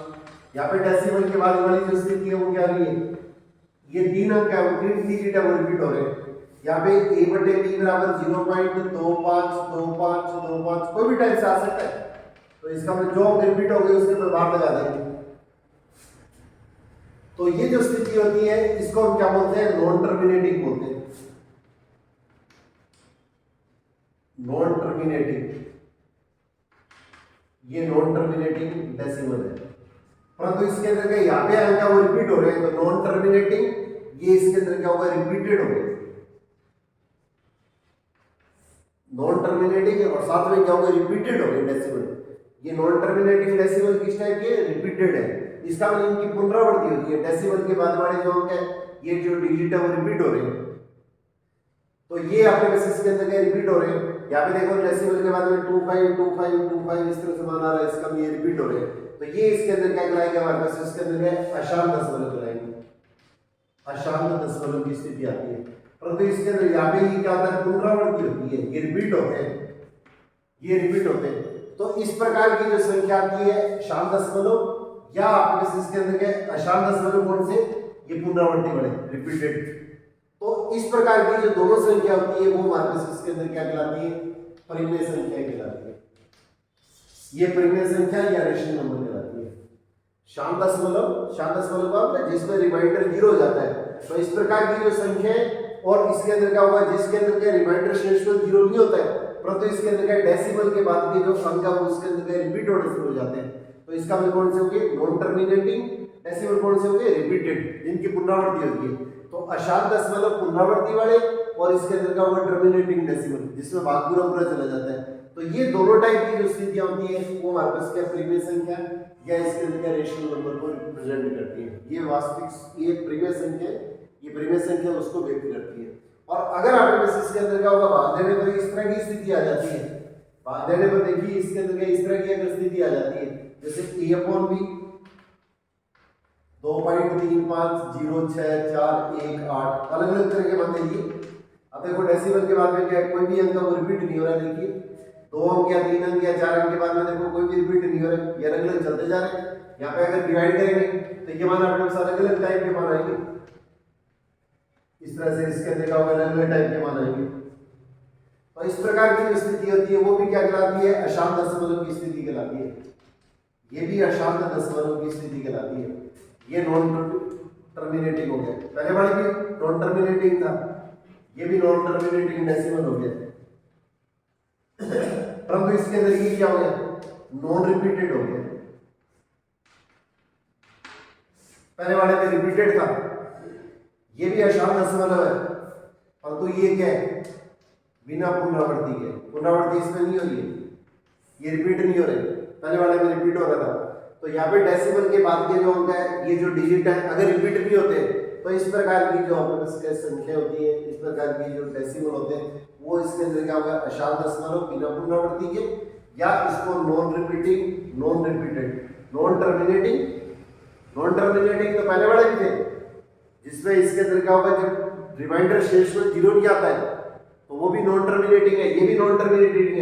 यहाँ पे डेसिमल के बाद वाली जो स्थिति है वो क्या रही है, ये 3 अंक है, वो 3 डिजिट है, वो रिपीट हो रहे हैं। यहाँ पे a बटे b बराबर 0.252525, कोई भी टाइम से आ सकता है, तो इसका मतलब जो अंक रिपीट हो गए उसके ऊपर बार लगा देंगे। तो ये जो स्थिति होती है इसको हम क्या बोलते हैं, नॉन टर्मिनेटिंग बोलते हैं, नॉन टर्मिनेटिंग, ये नॉन टर्मिनेटिंग डेसिमल है। परंतु इसके अंदर क्या यहाँ पे अंक वो रिपीट हो रहे हैं, तो नॉन टर्मिनेटिंग, ये इसके अंदर क्या होगा, रिपीटेड हो गए, नॉन टर्मिनेटिंग और साथ में क्या होगा, रिपीटेड हो गए डेसिमल। ये नॉन टर्मिनेटिंग डेसिमल किस टाइप के, रिपीटेड है, इसका मतलब इनकी पुनरावृत्ति होती है, डेसिमल के बाद वाले जो अंक है, ये जो डिजिट है वो रिपीट हो रहे हैं। तो ये आपके बेसिस के अंदर क्या रिपीट हो रहे हैं, यहाँ पे देखो डेसिमल के बाद में 252525 इस तरह से मान आ रहा है, इसका भी ये रिपीट हो रहे हैं। तो ये इसके अंदर क्या कहलाएगा, हमारे पास इसके अंदर क्या अशांत दशमलव कहलाएंगे, अशांत दशमलव की स्थिति आती है। परंतु इसके अंदर यहाँ पे ये क्या होता है, पुनरावृत्ति होती है, ये रिपीट होते हैं, ये रिपीट होते हैं। तो इस प्रकार की जो संख्या आती है शांत दशमलव, या आपके पास इसके अंदर क्या अशांत दशमलव कौन से, ये पुनरावृत्ति वाले रिपीटेड। तो इस प्रकार की जो दोनों संख्या होती है वो हमारे पास इसके अंदर क्या कहलाती है, परिमेय संख्या कहलाती है। ये परिमेय संख्या या रेशनल नंबर कहलाती है। शांत दशमलव का मतलब जिसमें रिमाइंडर 0 हो जाता है, तो इस प्रकार की जो संख्या है, और इसके अंदर क्या होगा, जिसके अंदर क्या रिमाइंडर शेषफल 0 नहीं होता है, परंतु इसके अंदर क्या डेसिमल के बाद के जो अंक है वो उसके अंदर क्या रिपीट होने शुरू हो जाते हैं। तो इसका मतलब कौन से होंगे, नॉन टर्मिनेटिंग डेसिमल, कौन से होंगे, रिपीटेड, जिनकी पुनरावृत्ति होती है। तो अशांत दशमलव पुनरावृत्ति वाले, और इसके अंदर क्या होगा, टर्मिनेटिंग डेसिमल, जिसमें भाग पूरा चला जाता है। तो ये दोनों टाइप की जो स्थितियां होती है वो हमारे पास क्या परिमेय संख्या या इसके अंदर क्या रेशनल नंबर को रिप्रेजेंट करती है। ये वास्तविक, ये परिमेय संख्या, ये परिमेय संख्या उसको व्यक्त करती है। और अगर आपके पास इसके अंदर क्या होगा, भाग देने पर इस तरह की स्थिति आ जाती है, भाग देने पर देखिए इसके अंदर क्या इस तरह की अगर स्थिति आ जाती है, जैसे a/b 2.3506418, अलग अलग तरह के मान लीजिए। अब देखो डेसिमल के बाद में क्या कोई भी अंक वो रिपीट नहीं हो रहा है, देखिए 2 अंक या 3 अंक या 4 अंक के बाद में देखो कोई भी रिपीट नहीं हो रहा है, ये अलग अलग चलते जा रहे हैं। यहाँ पे अगर डिवाइड करेंगे तो ये मान अपने पास अलग अलग टाइप के मान आएंगे, इस तरह से इसके अंदर क्या होगा, अलग अलग टाइप के मान आएंगे। तो इस प्रकार की जो स्थिति होती है वो भी क्या कहलाती है, अशांत दशमलव की स्थिति कहलाती है। ये भी अशांत दशमलव की स्थिति कहलाती है। ये नॉन टर्मिनेटिंग हो गया, पहले वाली भी नॉन टर्मिनेटिंग था, ये भी नॉन टर्मिनेटिंग डेसिमल हो गया। परंतु इसके अंदर ये क्या हो गया, नॉन रिपीटेड हो गया। पहले वाले में रिपीटेड था, ये भी अशांत दशमलव है, परंतु ये क्या है, बिना पुनरावृत्ति के, पुनरावृत्ति इसमें नहीं हो रही है, ये रिपीट नहीं हो रहे, पहले वाले में रिपीट हो रहा था। तो यहाँ पे डेसिमल के बाद के जो अंक है, ये जो डिजिट है अगर रिपीट नहीं होते, तो इस प्रकार की जो आपके पास संख्या होती है, इस प्रकार की जो डेसिमल होते हैं, वो इसके अंदर क्या होगा, अशांत दशमलव बिना पुनरावृत्ति के, या इसको non repeating, non repeated, non terminating तो पहले वाले भी थे, जिसमें इसके अंदर क्या होगा, जब रिमाइंडर शेषफल 0 नहीं आता है तो वो भी नॉन टर्मिनेटिंग है, ये भी नॉन टर्मिनेटिंग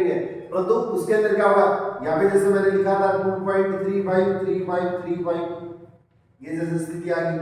है। परंतु उसके अंदर क्या होगा, यहाँ पे जैसे मैंने लिखा था 2.353535, ये जैसे स्थिति आ गई,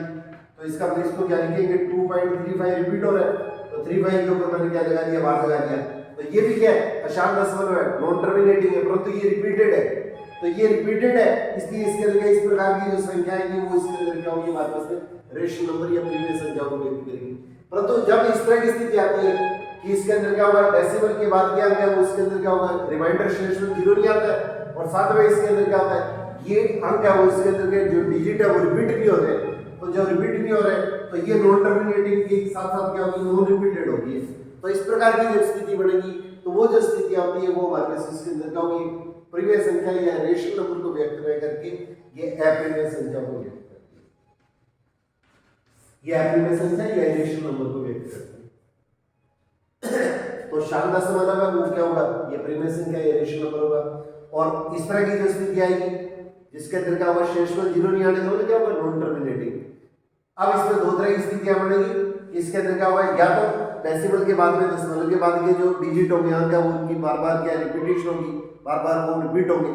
तो इसका मतलब इसको क्या लिखेंगे, 2.35 रिपीट हो रहा है, तो 35 के ऊपर मैंने क्या लगा दिया, बार लगा दिया। तो ये भी क्या है, अशांत दशमलव है, नॉन टर्मिनेटिंग है, परंतु ये रिपीटेड है। तो ये रिपीटेड है, इसलिए इसके अंदर इस प्रकार की जो संख्या है वो इसके अंदर क्या होगी, हमारे पास में रेशनल नंबर या परिमेय संख्या को व्यक्त करेगी। परंतु जब इस तरह की स्थिति आती है कि इसके अंदर क्या होगा, डेसिमल के बाद क्या अंक है वो इसके अंदर क्या होगा, रिमाइंडर शेषफल 0 नहीं आता है, और साथ में इसके अंदर क्या होता है, ये अंक है वो इसके अंदर के जो डिजिट है वो रिपीट नहीं हो रहे। तो जब रिपीट नहीं हो रहे तो ये नॉन टर्मिनेटिंग के साथ साथ क्या होगी, नॉन रिपीटेड होगी। तो इस प्रकार की जब स्थिति बनेगी तो वो जो स्थिति आती है वो हमारे पास इसके अंदर क्या होगी, परिमेय संख्या या रेशनल नंबर को व्यक्त करके ये अपरिमेय संख्या को व्यक्त करती है, ये अपरिमेय संख्या या रेशनल नंबर को व्यक्त करती है। तो शांत दशमलव है वो क्या होगा, ये परिमेय संख्या या रेशनल नंबर होगा। और इस तरह की जो स्थिति आएगी जिसके अंदर क्या होगा शेषफल जीरो नहीं आने दोगे क्या होगा नॉन टर्मिनेटिंग। अब इसमें दो तरह की स्थितियां बनेगी। इसके अंदर क्या होगा या तो डेसिमल के बाद में दशमलव के बाद के जो डिजिट होंगे अंक है वो उनकी बार बार क्या रिपीटेशन होगी, बार बार वो रिपीट होंगे,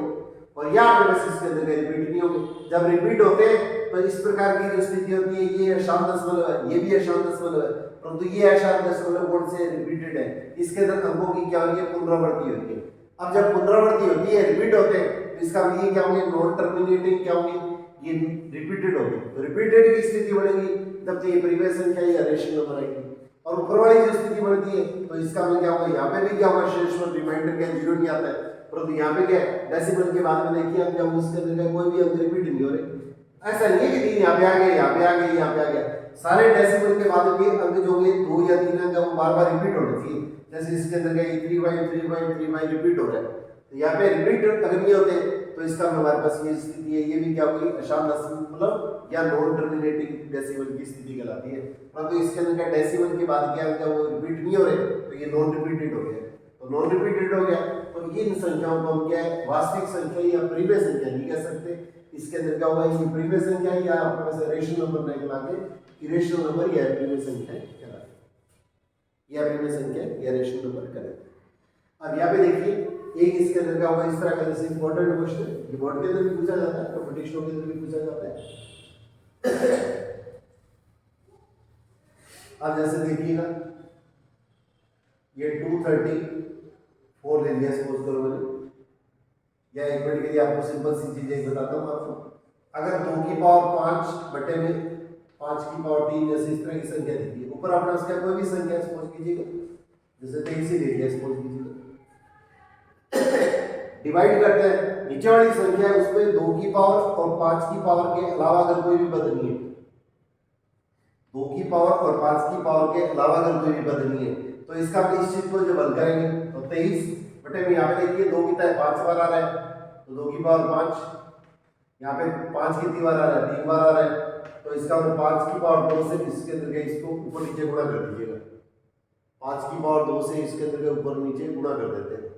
और या फिर बस इसके अंदर रिपीट नहीं होंगे। जब रिपीट होते हैं तो इस प्रकार की जो स्थिति होती है ये अशांत दशमलव है, ये भी अशांत दशमलव है, परंतु ये अशांत दशमलव कौन से रिपीटेड है, इसके अंदर अंकों की क्या होती है पुनरावृत्ति होती है। अब जब पुनरावृत्ति होती है रिपीट होते हैं तो इसका ये क्या होंगे नॉन टर्मिनेटिंग क्या होंगे, ये रिपीटेड होंगे। तो रिपीटेड की स्थिति बनेगी तब तो ये परिमेय संख्या या रेशनल नंबर आएगी। और ऊपर वाली जो स्थिति बनती है तो इसका मतलब क्या होगा, यहाँ पे भी क्या होगा शेषफल रिमाइंडर क्या जीरो नहीं आता है, परंतु यहाँ पे क्या है डेसिमल के बाद में देखिए हम क्या उसके अंदर कोई भी अंक रिपीट नहीं हो रहे। ऐसा नहीं है कि 3 यहाँ पे आ गए, यहाँ पे आ गए, यहाँ पे आ गया, सारे डेसिमल के बाद में अंक जो होंगे 2 या 3 अंक वो बार बार रिपीट होने चाहिए। जैसे इसके अंदर क्या 3/3/3 रिपीट हो रहा है, तो यहाँ पे रिपीट अगर नहीं होते तो इसका हमारे पास ये स्थिति है, ये भी क्या होगी अशांत दशमलव या नॉन टर्मिनेटिंग डेसिमल की स्थिति कहलाती है। परंतु इसके अंदर क्या डेसिमल के बाद क्या अंक वो रिपीट नहीं हो रहे तो ये नॉन रिपीटेड हो गया। तो नॉन रिपीटेड हो गया तो इन संख्याओं को हम क्या है वास्तविक संख्या या परिमेय संख्या नहीं कह सकते। इसके अंदर क्या होगा ये परिमेय संख्या या आपके पास रेशनल नंबर नहीं कहलाते, इरेशनल नंबर या परिमेय संख्या कहलाते, या परिमेय संख्या या रेशनल नंबर कहलाते। अब यहाँ पे देखिए एक इसके अंदर क्या होगा इस तरह का, जैसे इंपॉर्टेंट क्वेश्चन बोर्ड के अंदर भी पूछा जाता है, कॉम्पिटिशनों के अंदर भी पूछा जाता है। अब जैसे देखिएगा ये 234 ले लिया सपोज करो मैंने, या एक मिनट के लिए आपको सिंपल सी चीज एक बताता हूँ आपको। अगर 2 की पावर 5 बटे में 5 की पावर 3 जैसे इस तरह की संख्या दी है, ऊपर आपने उसका कोई भी संख्या सपोज कीजिएगा, जैसे 23 ही ले लिया सपोज कीजिएगा, डिवाइड करते हैं नीचे वाली संख्या है उसमें 2 की पावर और 5 की पावर के अलावा अगर कोई भी पद नहीं है, 2 की पावर और 5 की पावर के अलावा अगर कोई भी पद नहीं है तो इसका हम इस चीज को जब हल करेंगे तो 23 बटे में यहाँ पे देखिए 2 की तरह 5 बार आ रहा है तो 2 की पावर 5, यहाँ पे 5 कितनी बार आ रहा है 3 बार आ रहा है, तो इसका मतलब 5 की पावर 2 से इसके अंदर के इसको ऊपर नीचे गुणा कर दीजिएगा, 5 की पावर 2 से इसके अंदर के ऊपर नीचे गुणा कर देते हैं।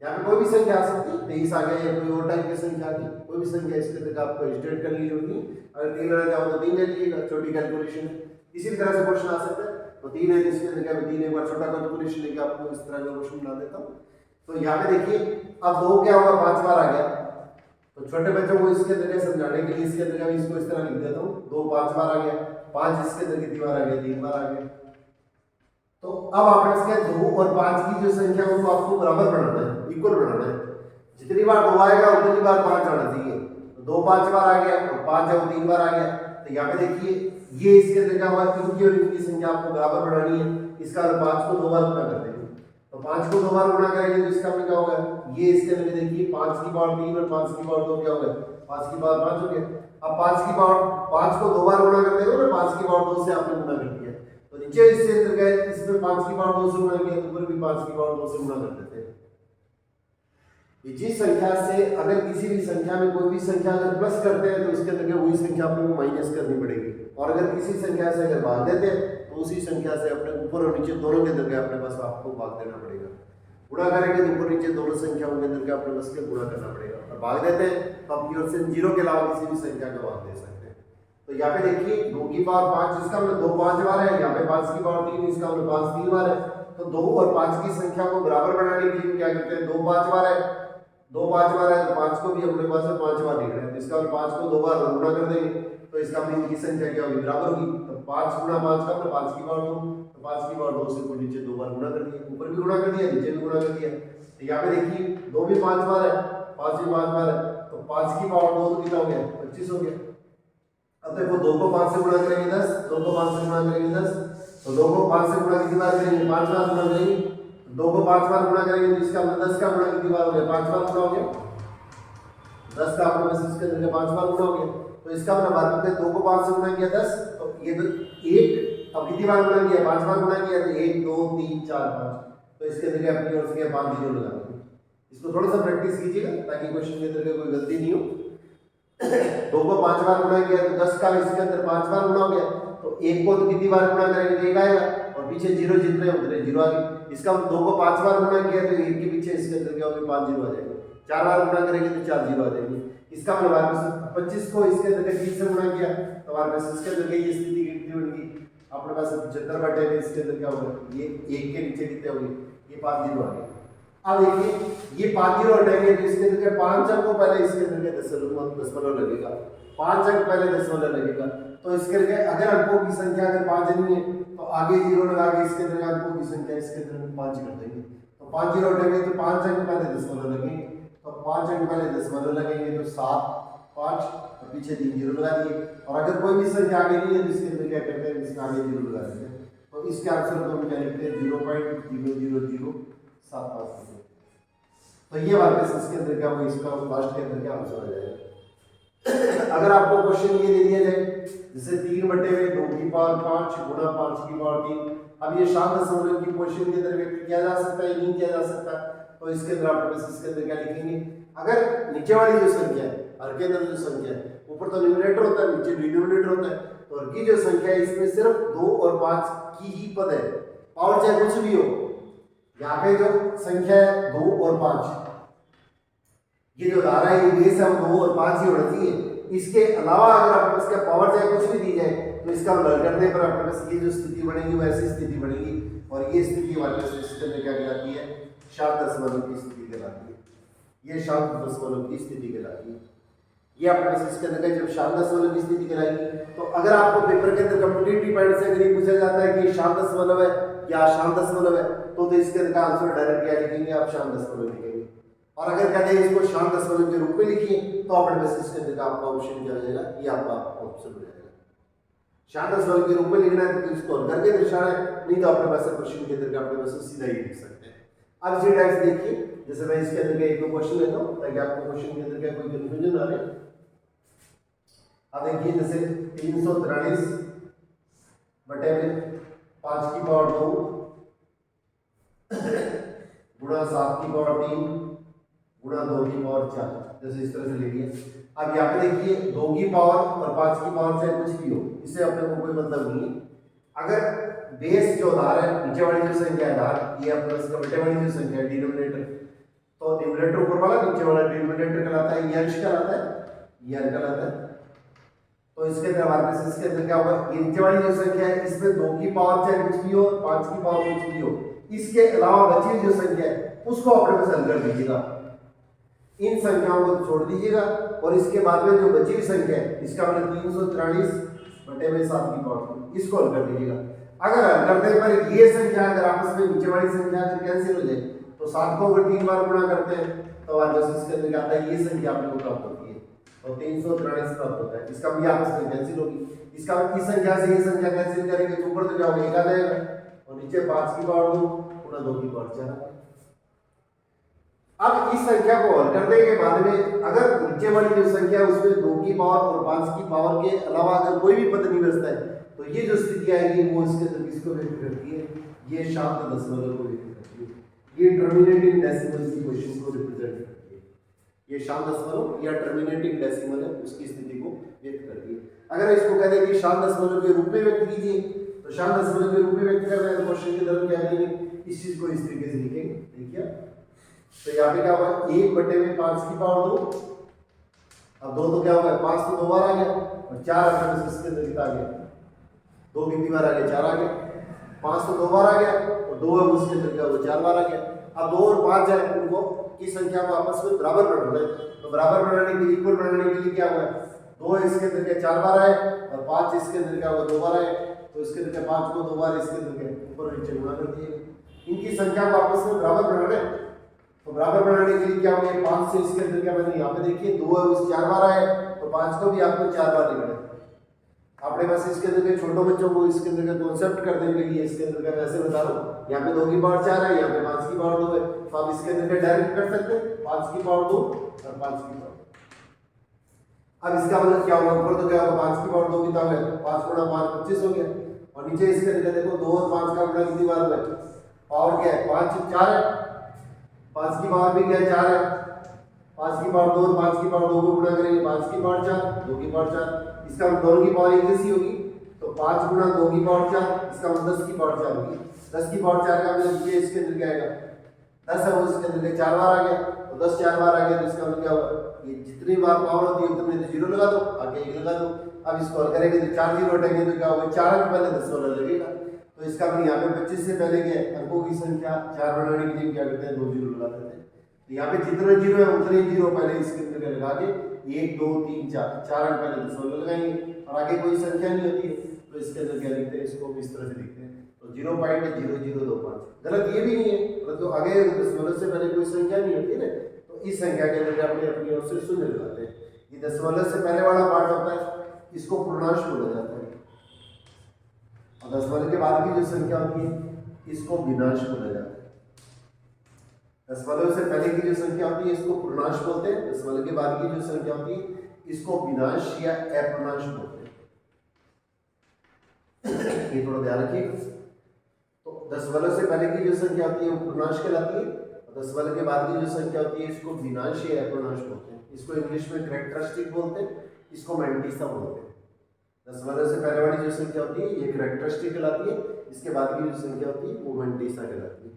यहाँ पे कोई भी संख्या आ सकती है, 23 आ गया या कोई और टाइप की संख्या आ गई, कोई भी संख्या इसके अंदर आपको स्टेट करने की जरूरत नहीं। अगर 3 लेना चाहो तो 3 ले लीजिएगा, छोटी कैलकुलेशन है। इसी तरह से क्वेश्चन आ सकता है, तो 3 है इसके अंदर क्या 3 एक बार छोटा कैलकुलेशन लेके आपको इस तरह का क्वेश्चन बना देता हूँ। तो यहाँ पे देखिए अब 2 क्या होगा 5 बार आ गया, तो छोटे बच्चों को इसके अंदर समझाने के लिए इसके अंदर इसको इस तरह लिख देता हूँ, 2 5 बार आ गया, 5 इसके अंदर कितनी बार आ गया 3 बार आ गया। तो अब आपने इसके 2 और 5 की जो संख्या है उनको आपको बराबर बनाना है, इक्वल बनाना है। जितनी बार 2 आएगा उतनी बार 5 आना चाहिए, तो 2 5 बार आ गया और 5 है वो 3 बार आ गया। तो यहाँ पे देखिए ये इसके अंदर क्या हुआ, इनकी और इनकी संख्या आपको बराबर बनानी है। इसका 5 को 2 बार गुणा कर देंगे, तो 5 को 2 बार गुणा करेंगे तो इसका क्या होगा, ये इसके अंदर देखिए 5 की पावर 3 और 5 की पावर 2 क्या होगा 5 की पावर 5 हो गया। अब 5 की पावर 5 को 2 बार गुणा कर देंगे ना, 5 की पावर 2 से आपने गुणा कर दिया, तो नीचे इससे अंदर गए इसमें 5 की पावर 2 से गुणा किया, तो ऊपर भी 5 की पावर 2 से गुणा कर देते हैं। जिस संख्या से अगर किसी भी संख्या में कोई भी संख्या अगर प्लस करते हैं तो उसके अंदर वही संख्या अपने को माइनस करनी पड़ेगी, और अगर किसी संख्या से अगर भाग देते हैं तो उसी संख्या से अपने ऊपर और नीचे दोनों के अंदर अपने पास आपको भाग देना पड़ेगा। गुणा करेंगे तो ऊपर नीचे दोनों संख्याओं के अंदर अपने पास के गुणा करना पड़ेगा, और भाग देते हैं तो अपनी ओर से 0 के अलावा किसी भी संख्या का भाग दे सकते हैं। तो यहाँ पे देखिए 2 की पावर 5 इसका मतलब 2 5 बार है, यहाँ पे 5 की पावर 3 इसका मतलब 5 3 बार है। तो 2 और 5 की संख्या को बराबर बनाने के लिए क्या करते हैं, 2 5 बार है, 2 5 बार है तो 5 को भी अपने पास 5 बार लिख रहे हैं, तो इसका मतलब 5 को 2 बार गुणा कर देंगे तो इसका मतलब इनकी संख्या क्या होगी बराबर होगी। तो 5 गुणा 5 का मतलब 5 की पावर 2, तो 5 की पावर 2 से ऊपर नीचे 2 बार गुणा कर दिया, ऊपर भी गुणा कर दिया नीचे भी गुणा कर दिया। तो यहाँ पे देखिए 2 भी 5 बार है, 5 भी 5 बार है, तो 5 की पावर 2 तो कितना हो गया 25 हो गया। अब देखो 2 को 5 से गुणा करेंगे 10, 2 को 5 से गुणा करेंगे 10, तो 2 को 5 से गुणा कितनी बार करेंगे 5 बार गुणा करेंगे, 2 को 5 बार गुणा करेंगे तो इसका मतलब 10 का गुणा कितनी बार हो गया 5 बार गुणा हो गया, 10 का आपने बस इसके अंदर 5 बार गुणा हो गया। तो इसका मतलब बात करते हैं 2 को 5 से गुणा किया 10, तो ये तो 1 अब कितनी बार गुणा किया 5 बार गुणा किया, तो 1 2 3 4 5, तो इसके अंदर अपनी ओर से 5 जीरो लगा देंगे। इसको थोड़ा सा प्रैक्टिस कीजिएगा ताकि क्वेश्चन के अंदर कोई गलती नहीं हो। 2 को 5 बार गुणा किया तो 10 का इसके अंदर 5 बार गुणा हो गया, तो 1 को तो कितनी बार गुणा करेंगे तो 1 आएगा, और पीछे 0 जितने उतने 0 आ गए। इसका 2 को 5 बार गुणा किया तो 1 के पीछे इसके अंदर क्या होगा 5 जीरो आ जाएगा, 4 बार गुणा करेंगे तो 4 जीरो आ जाएंगे। इसका मतलब हमारे पास 25 को इसके अंदर 3 से गुणा किया तो हमारे पास इसके अंदर ये स्थिति कितनी बनेगी, अपने पास 75 बटे में इसके अंदर क्या होगा, ये 1 के नीचे कितने होंगे, ये 5 जीरो आ गए। अब देखिए ये 5 जीरो हटेंगे तो इसके अंदर 5 अंक को पहले इसके अंदर दशमलव लगेगा, 5 अंक पहले दशमलव लगेगा। तो इसके अंदर अगर अंकों की संख्या अगर 5 नहीं है तो आगे जीरो लगा के इसके अंदर अंकों की संख्या इसके अंदर 5 कर देंगे। तो 5 जीरो हटेंगे तो 5 अंक पहले दशमलव लगेंगे, तो 5 अंक पहले दशमलव लगेंगे तो 7 5 और पीछे 3 जीरो लगा दिए। और अगर कोई भी संख्या आगे नहीं है तो इसके अंदर क्या करते हैं, इसके आगे जीरो लगा देते हैं। तो इसके आंसर को हम क्या लिखते हैं 0.00075। तो ये हमारे पास इसके अंदर क्या होगा, इसका लास्ट के अंदर क्या आंसर आ जाएगा। अगर आपको क्वेश्चन ये दे दिया जाए जैसे 3 बटे में 2 की पावर 5 गुणा 5 की पावर 3, अब ये शांत दशमलव की क्वेश्चन के अंदर व्यक्त किया जा सकता है, नहीं किया जा सकता, तो इसके अंदर आपके पास इसके अंदर क्या लिखेंगे, अगर नीचे वाली जो संख्या है हर के अंदर जो संख्या है, ऊपर तो न्यूमरेटर होता है नीचे डिनोमिनेटर होता है, तो हर की जो संख्या है इसमें सिर्फ 2 और 5 की ही पद है, पावर चाहे कुछ भी हो। यहाँ पे जो संख्या है 2 और 5, ये जो धारा है ये बेस है 2 और 5 ही होना चाहिए। इसके अलावा अगर आपके पास क्या पावर चाहे कुछ भी दी जाए तो इसका हल करने पर आपके पास ये जो स्थिति बनेगी वैसी स्थिति बनेगी, और ये स्थिति हमारे पास सिस्टम में क्या कहलाती है, शांत दशमलव की स्थिति कहलाती है। ये शांत दशमलव की स्थिति कहलाती है। ये आपके पास इसके अंदर जब शांत दशमलव की स्थिति कहलाएगी तो अगर आपको पेपर के अंदर कम्पिटिटिव पॉइंट से अगर ये पूछा जाता है कि शांत दशमलव है या अशांत दशमलव है तो इसके अंदर का आंसर डायरेक्ट क्या लिखेंगे, आप शांत दशमलव लिखेंगे। और अगर कहते हैं इसको शांत दशमलव के रूप में लिखिए तो अपने पास इसके अंदर का आपका ऑप्शन क्या हो जाएगा, ये आपका ऑप्शन हो जाएगा। शांत दशमलव के रूप में लिखना है तो इसको करके दर्शाना है, नहीं तो अपने पास क्वेश्चन के अंदर अपने पास सीधा ही लिख सकते हैं। अब इसी टाइप से देखिए जैसे मैं इसके अंदर एक दो क्वेश्चन लेता हूँ ताकि आपको क्वेश्चन के अंदर क्या कोई कंफ्यूजन ना रहे। अब देखिए जैसे 343 बटे में 5 की पावर 2 गुणा 7 की पावर 3 गुणा 2 की पावर 4, जैसे इस तरह से ले लिया। अब यहाँ पे देखिए 2 की पावर और 5 की पावर चाहे कुछ भी हो, इससे अपने को कोई मतलब नहीं है। अगर बेस जो आधार है नीचे वाली जो संख्या है आधार, ये अपने पास बटे वाली जो संख्या है डिनोमिनेटर, तो डिनोमिनेटर ऊपर वाला नीचे वाला डिनोमिनेटर कहलाता है, ये अंश कहलाता है, ये अंश कहलाता है। तो इसके अंदर हमारे पास इसके अंदर क्या होगा, ये नीचे वाली जो संख्या है इसमें 2 की पावर चाहे कुछ भी हो, 5 की पावर कुछ भी हो, इसके अलावा बची हुई जो संख्या है उसको अपने पास हल कर दीजिएगा। इन संख्याओं को छोड़ दीजिएगा और इसके बाद में जो बची हुई संख्या है इसका मतलब 343 बटे में 7 की पावर, इसको हल कर दीजिएगा। अगर हल करने पर ये संख्या अगर आपस में नीचे वाली संख्या अगर कैंसिल हो जाए तो 7 को अगर 3 बार गुणा करते हैं तो हमारे पास इसके अंदर क्या आता है, ये संख्या अपने को प्राप्त होती है और 343 प्राप्त होता है। इसका भी आपस में कैंसिल होगी, इसका इस संख्या से ये संख्या कैंसिल करेंगे तो ऊपर तो क्या होगा, 1 आ जाएगा और नीचे 5 की पावर 2 गुणा 2 की पावर 4। अब इस संख्या को हल करने के बाद में अगर नीचे वाली जो संख्या है उसमें 2 की पावर और 5 की पावर के अलावा अगर कोई भी पद नहीं बचता है तो ये जो स्थिति आएगी वो इसके अंदर किसको व्यक्त करती है, ये शांत दशमलव को व्यक्त करती है, ये टर्मिनेटिंग डेसिमल की क्वेश्चन को रिप्रेजेंट करती है। ये शांत दशमलव या टर्मिनेटिंग डेसिमल है उसकी स्थिति को व्यक्त करती है। अगर इसको कहते हैं कि शांत दशमलव के रूप में व्यक्त कीजिए तो शांत दशमलव के रूप में व्यक्त कर रहे हैं, क्वेश्चन के अंदर क्या करेंगे, इस चीज को इस तरीके से लिखेंगे। देखिए तो यहाँ पे क्या होगा, 1 बटे में 5 की पावर 2, अब 2 तो क्या होगा, 5 तो 2 बार आ गया और 4 अगर इसके अंदर कितना आ गया, 2 कितनी बार आ गया, 4 आ गया, 5 तो 2 बार आ गया और 2 है उसके अंदर क्या होगा, 4 बार आ गया। अब 2 और 5 है उनको की संख्या को आपस में बराबर बनाना है, तो बराबर बनाने के लिए इक्वल बनाने के लिए क्या हुआ, 2 इसके अंदर क्या 4 बार आए और 5 इसके अंदर क्या होगा 2 बार आए, तो इसके अंदर 5 को 2 बार इसके अंदर ऊपर नीचे गुणा कर दिए। इनकी संख्या को आपस में बराबर बनाना है, तो बराबर बनाने के लिए क्या हो गया, 5 से इसके अंदर क्या बने, यहाँ पे देखिए 2 है उस 4 बार आए तो 5 को भी आपको 4 बार लिखना है। अपने पास इसके अंदर के छोटे बच्चों को इसके अंदर का कॉन्सेप्ट करने के लिए इसके अंदर का ऐसे बता रहा हूँ, यहाँ पे 2 की पावर 4 है, यहाँ पे 5 की पावर 2 है, तो आप इसके अंदर का डायरेक्ट कर सकते हैं 5 की पावर 2 और 5 की पावर। अब इसका मतलब क्या होगा, ऊपर तो क्या होगा 5 की पावर 2 कितना हो गया, 5 गुणा 5 25 हो गया, और नीचे इसके अंदर देखो 2 और 5 का गुणा कितनी बार हुआ, पावर क्या है 5 4 है, 5 की पावर भी क्या है 4 है, 5 की पावर 2 और 5 की पावर 2 को गुणा करेंगे 5 की पावर 4 2 की पावर 4, इसका मतलब दोनों की पावर एक जैसी होगी, तो 5 गुणा 2 की पावर 4 इसका मतलब 10 की पावर 4 होगी, 10 की पावर 4 का मतलब ये इसके अंदर क्या आएगा 10 है वो इसके अंदर 4 बार आ गया, तो तो 10 4 बार आ गया तो इसका मतलब क्या होगा, ये जितनी बार पावर होती है उतने तो जीरो लगा दो, आगे 1 लगा दो। अब इसको हल करेंगे तो 4 जीरो हटेंगे तो क्या होगा, 4 अंक पहले दशमलव लगेगा। तो इसका मतलब यहाँ पे 25 से पहले के अंकों की संख्या 4 बनाने के लिए क्या करते हैं, 2 जीरो लगा देते हैं। तो यहाँ पे जितने जीरो है उतने ही जीरो पहले इसके अंदर लगा के 1 2 3 4 अंक पहले दशमलव लगाएंगे और आगे कोई संख्या नहीं होती है तो इसके अंदर क्या लिखते हैं, इसको इस तरह से लिखते हैं। तो 0.0025 गलत ये भी नहीं है, परंतु आगे दशमलव से पहले कोई संख्या नहीं होती है ना, तो इस संख्या के अंदर अपने अपनी ओर से शून्य लगाते हैं। ये दशमलव से पहले वाला पार्ट होता है, इसको पूर्णांश बोला जाता है, और दशमलव के बाद की जो संख्या होती है इसको भिन्नांश बोला जाता है। दशमलव से पहले की जो संख्या होती है इसको पूर्णांश बोलते हैं, दशमलव के बाद की जो संख्या होती है इसको भिन्नांश या अपूर्णांश बोलते हैं। ये थोड़ा ध्यान रखिए। तो दशमलव से पहले की जो संख्या होती है वो पूर्णांश कहलाती है, और दशमलव के बाद की जो संख्या होती है इसको भिन्नांश या अपूर्णांश बोलते हैं। इसको इंग्लिश में कैरेक्टरिस्टिक बोलते हैं, इसको मैंटिसा बोलते हैं। दशमलव से पहले वाली जो संख्या होती है ये कैरेक्टरिस्टिक कहलाती है, इसके बाद की जो संख्या होती है वो मैंटिसा कहलाती है।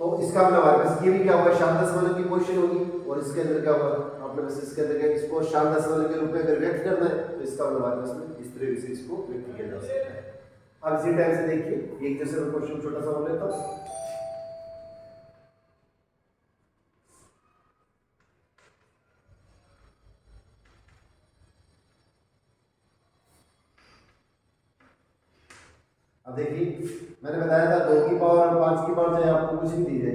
तो इसका मतलब हमारे पास ये भी क्या होगा, शांत दशमलव की पोजीशन होगी, और इसके अंदर क्या होगा, आपने बस इसके अंदर इसको शांत दशमलव के रूप में अगर व्यक्त करना है तो इसका मतलब हमारे पास इस तरीके से इसको व्यक्त किया जा सकता है। अब इसी टाइम से देखिए एक जैसे मैं क्वेश्चन छोटा सा बोल लेता हूँ। अब देखिए मैंने बताया था 2 की पावर और 5 की पावर चाहे आपको कुछ भी दी जाए,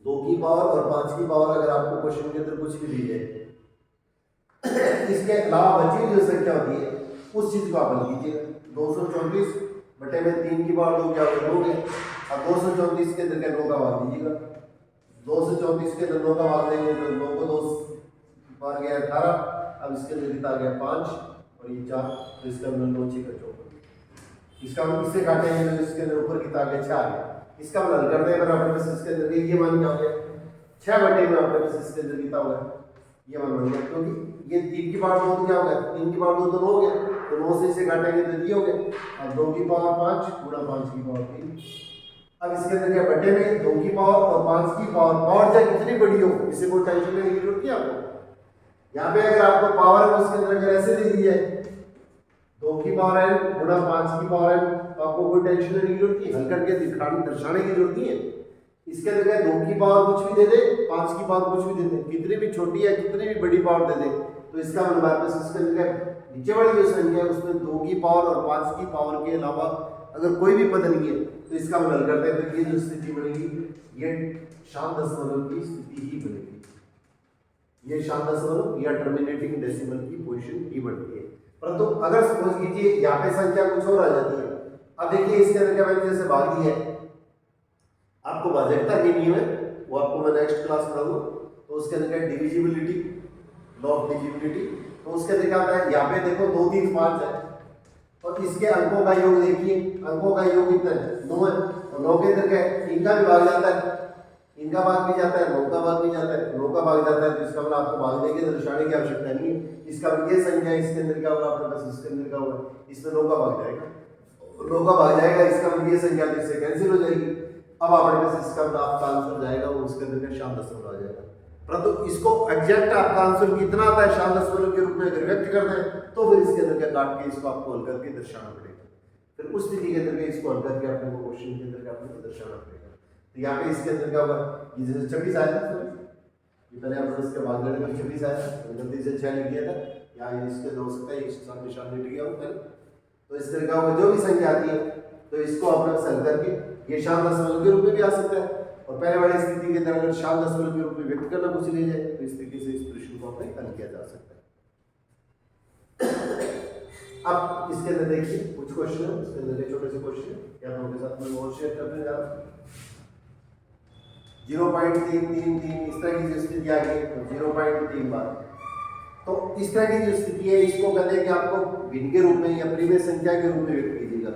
2 की पावर और 5 की पावर अगर आपको क्वेश्चन के अंदर कुछ भी दी जाए, इसके अलावा बची जो संख्या होती है उस चीज को आप हल कीजिएगा। 234 बटे में 3 की पावर 2 क्या होगा, 2 है। अब 234 के अंदर क्या 9 का भाग दीजिएगा, 234 के अंदर 9 का भाग देंगे तो 9 को 2 बार गया 18, अब इसके अंदर कितना आ गया 5 और ये 4, तो इसका मतलब 9 6 का 14। इसका मतलब इससे काटेंगे तो इसके अंदर ऊपर कितना आ गया 6 आ गया। इसका मतलब हल करने पर अपने पास इसके अंदर ये मान क्या हो गया 6 बटे में अपने पास इसके अंदर कितना होगा ये मान बन गया, क्योंकि ये 3 की पावर 2 क्या हो गया, 3 की पावर 2 तो 9 हो गया, तो 9 से इसे काटेंगे तो ये हो गया। अब 2 की पावर 5 गुणा 5 की पावर 3। अब इसके अंदर क्या बटे में 2 की पावर और 5 की पावर चाहे कितनी बड़ी हो इसे कोई टेंशन लेने की जरूरत नहीं आपको। यहाँ पे अगर आपको पावर है उसके अंदर अगर ऐसे दे दी है 2 की पावर n गुणा 5 की पावर n, तो आपको कोई टेंशन लेने की जरूरत नहीं, हल करके दर्शाने की जरूरत नहीं है। इसके अंदर 2 की पावर कुछ भी दे दे, 5 की पावर कुछ भी दे दे, कितनी भी छोटी है कितनी भी बड़ी पावर दे दे, तो इसका मतलब हमारे पास इसके अंदर नीचे वाली जो संख्या है उसमें 2 की पावर और 5 की पावर के अलावा अगर कोई भी पद नहीं है तो इसका मतलब हल करते हैं तो ये जो स्थिति बनेगी ये शांत दशमलव की स्थिति ही बनेगी, ये शांत दशमलव या टर्मिनेटिंग डेसिमल की पोजीशन ही बनती है। परंतु अगर सपोज कीजिए यहाँ पे संख्या कुछ और आ जाती है, अब देखिए इसके अंदर क्या मैंने जैसे भागी है, आपको भाजकता के नियम है वो आपको मैं नेक्स्ट क्लास पढ़ाऊंगा, तो उसके अंदर डिविजिबिलिटी, लॉ ऑफ डिविजिबिलिटी, तो उसके अंदर क्या होता है यहाँ पे देखो 2 3 5 है और इसके अंकों का योग देखिए, अंकों का योग कितना है 9 है, और 9 के अंदर क्या है इनका भी भाग जाता है, इनका भाग भी जाता है, 9 का भाग भी जाता है, 9 का भाग जाता है, तो इसका मतलब आपको भाग देके दर्शाने की आवश्यकता नहीं है। इसका ये संख्या इसके अंदर क्या होगा आपके पास, इसके अंदर क्या होगा, इसमें 9 का भाग जाएगा, 9 का भाग जाएगा, इसका मतलब ये संख्या तो इससे कैंसिल हो जाएगी। अब आपके पास इसका मतलब आपका आंसर जाएगा वो उसके अंदर का शांत दशमलव आ जाएगा। परंतु इसको एग्जैक्ट आपका आंसर कितना आता है शांत दशमलव के रूप में अगर व्यक्त करना है तो फिर इसके अंदर क्या काट के इसको आपको हल करके दर्शाना पड़ेगा, फिर उस स्थिति के अंदर इसको हल करके अपने को क्वेश्चन के अंदर आपको दर्शाना पड़ेगा। तो यहाँ पे इसके अंदर क्या होगा, ये जैसे 26 आया था, ये पहले आपने इसके भाग लेने में 26 आया था, तो गलती से 6 लिख दिया था, यहाँ इसके अंदर हो सकता है इसके साथ निशान लिख गया हो पहले, तो इस तरह का होगा जो भी संख्या आती है तो इसको अपना हल करके ये शांत दशमलव के रूप में भी आ सकता है, और पहले वाली स्थिति के अंदर अगर शांत दशमलव के रूप में व्यक्त करना कुछ ले जाए तो इस तरीके से इस प्रश्न को अपने हल किया जा सकता है। अब इसके अंदर देखिए कुछ क्वेश्चन है, इसके अंदर छोटे से क्वेश्चन है, या आपके साथ में और शेयर करने जा रहा हूं। 0.333 इस तरह की जो स्थिति आ गई तो 0.3 बार, तो इस तरह की जो स्थिति है इसको कहते हैं कि आपको भिन्न के रूप में या प्रीवियस संख्या के रूप में व्यक्त कीजिएगा।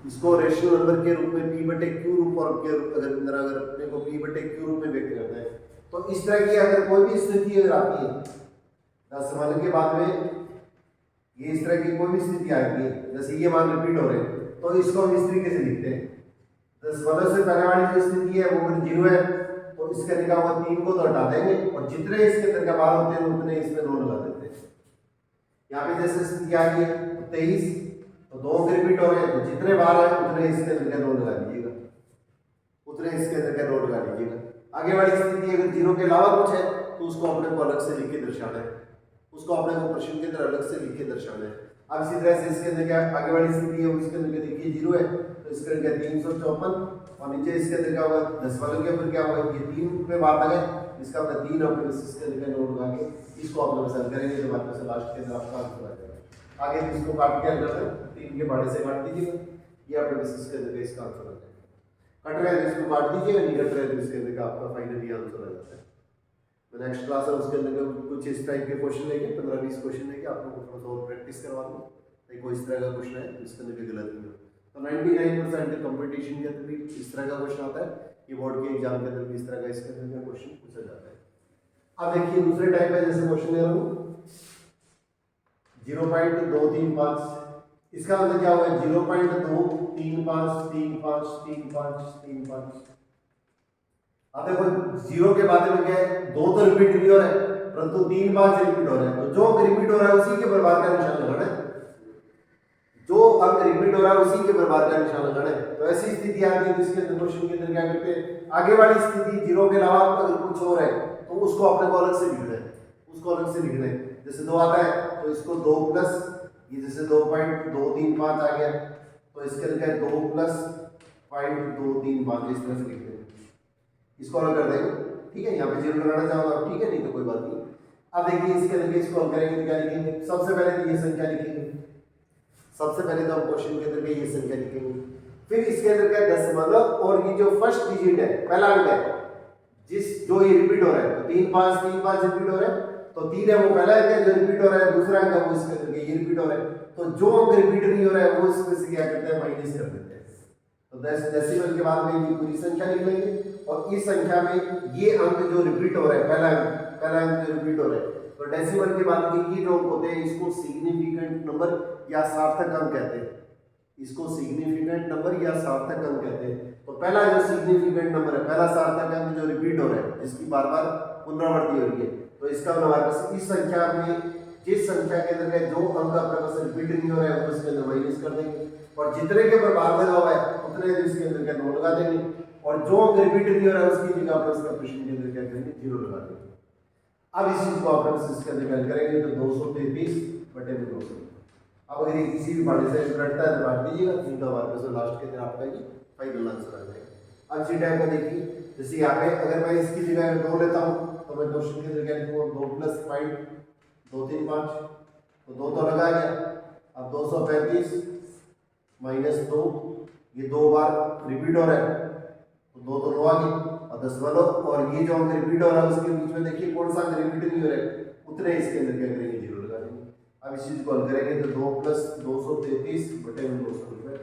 इसको रेशनल नंबर के रूप में p बटे q रूप और के रूप अगर अपने को p बटे q रूप में व्यक्त करना है, तो इस तरह की अगर कोई भी स्थिति अगर आती है दशमलव के बाद में ये इस तरह की कोई भी स्थिति आएगी जैसे ये मान रिपीट हो रहे हैं, तो इसको हम इस तरीके से लिखते हैं दशमलव से पहले वाली जो स्थिति है वो अगर 0 है तो इसके निकाह हुआ 3 को तो हटा देंगे और जितने इसके अंदर का बार होते हैं उतने इसमें 2 लगा देते हैं। यहाँ पे जैसे स्थिति आ गई है 23 तो 2 रिपीट हो रहे हैं तो जितने बार है उतने इसके अंदर का 2 लगा लीजिएगा, उतने इसके अंदर का 2 लगा लीजिएगा। आगे वाली स्थिति अगर 0 के अलावा कुछ है तो उसको अपने को अलग से लिख के दर्शाना है, उसको अपने को प्रश्न के अंदर अलग से लिख के दर्शाना है। अब इसी तरह से इसके अंदर क्या आगे वाली स्थिति है उसके अंदर देखिए 0 है तो इसके अंदर 354 और नीचे इसके अंदर क्या होगा दशमलव के ऊपर क्या होगा ये 3 पे बात है इसका मतलब 3 अपने इसके अंदर नोट लगा के इसको अपने पसंद करेंगे तो बाद में लास्ट के अंदर आपका आंसर आ जाएगा। आगे इसको काट के अंदर 3 के बाड़े से काट दीजिएगा, ये अपने इसके अंदर इसका आंसर आ जाएगा। कट रहा है तो इसको काट दीजिएगा, नहीं कट रहा है तो इसके अंदर का आपका फाइनली आंसर आ जाता है। तो नेक्स्ट क्लास है उसके अंदर कुछ इस टाइप के क्वेश्चन लेके 15-20 क्वेश्चन लेके आप लोगों को थोड़ा सा और प्रैक्टिस करवा दूँ ताकि कोई इस तरह का क्वेश्चन है इसके अंदर भी गलत नहीं हो। तो 99% कंपटीशन के अंदर भी इस तरह का क्वेश्चन आता है, ये बोर्ड के एग्जाम के अंदर भी इस तरह का इसके अंदर का क्वेश्चन पूछा जाता है। अब देखिए दूसरे टाइप का जैसे क्वेश्चन ले रहा हूँ 0.235, इसका मतलब क्या हुआ 0.235353535। अब देखो 0 के बाद में क्या है 2 तो रिपीट नहीं हो रहा है परंतु 3 बार रिपीट हो रहा है, तो जो रिपीट हो रहा है उसी के बराबर का निशान लगाना है, जो अंक रिपीट हो रहा है उसी के बराबर का निशान लगाना है। तो ऐसी स्थिति आती है जिसके अंदर क्वेश्चन के अंदर क्या करते हैं आगे वाली स्थिति 0 के अलावा अगर कुछ और है तो उसको अपने को अलग से लिखना है, उसको अलग से लिखना है। जैसे 2 आता है तो इसको 2 प्लस ये जैसे 2.235 आ गया तो इसके अंदर 2 प्लस 0.235 इस तरह से लिखते हैं, इसको अलग कर देंगे। ठीक है, यहाँ पे 0 लगाना चाहोगे आप, ठीक है, नहीं तो कोई बात नहीं। अब देखिए इसके अंदर इसको हल करेंगे तो क्या लिखेंगे, सबसे पहले तो ये संख्या लिखेंगे, सबसे पहले तो हम क्वेश्चन के अंदर ये संख्या लिखेंगे, फिर इसके अंदर क्या दशमलव और ये जो फर्स्ट डिजिट है पहला अंक है जिस जो ये रिपीट हो रहा है तो 3 5 रिपीट हो रहा है तो 3 है वो पहला अंक है जो रिपीट हो रहा है, दूसरा अंक है वो इसके अंदर ये रिपीट हो रहा है, तो जो अंक रिपीट नहीं हो रहा है वो इसमें से क्या करते हैं माइनस कर देते हैं। तो डेसिमल के बाद में ये पूरी संख्या लिख लेंगे और इस संख्या में ये अंक जो रिपीट हो रहा है पहला अंक जो रिपीट हो रहा है तो डेसिमल के बाद में ये जो अंक होते हैं इसको सिग्निफिकेंट नंबर या सार्थक अंक कहते हैं, इसको सिग्निफिकेंट नंबर या सार्थक अंक कहते हैं। तो पहला जो सिग्निफिकेंट नंबर है पहला सार्थक अंक जो रिपीट हो रहा है जिसकी बार बार पुनरावृत्ति हो रही है तो इसका हमारे पास इस संख्या में जिस संख्या के अंदर जो अंक अपने पास रिपीट नहीं हो रहा है वो इसके अंदर माइनस कर देंगे और जितने के ऊपर बार लगा हुआ है उतने इसके अंदर क्या नोट लगा देंगे और जो अंक रिपीट नहीं हो रहा है उसकी जगह पर इसका प्रश्न के अंदर क्या करेंगे 0 लगा देंगे। अब इस चीज को आप इसके अंदर क्या करेंगे तो 233/200। अब अगर ये किसी भी बाड़े से कटता है तो काट दीजिएगा, नहीं तो हमारे पास लास्ट के अंदर आपका ये फाइनल आंसर आ जाएगा। अब इसी टाइप का देखिए जैसे यहाँ पे अगर मैं इसकी जगह 2 लेता हूँ तो मैं क्वेश्चन के अंदर क्या लिखूंगा 2 प्लस 5 तो 2 तो लगा गया। अब 235 माइनस 2 ये 2 बार रिपीट हो रहा है तो 2 तो 9 आ गए और दशमलव और ये जो अंक रिपीट हो रहा है उसके बीच में देखिए कौन सा अंक रिपीट नहीं हो रहा है उतने इसके अंदर क्या करेंगे 0 लगा देंगे। अब इस चीज को हल करेंगे तो 2 प्लस 233/200।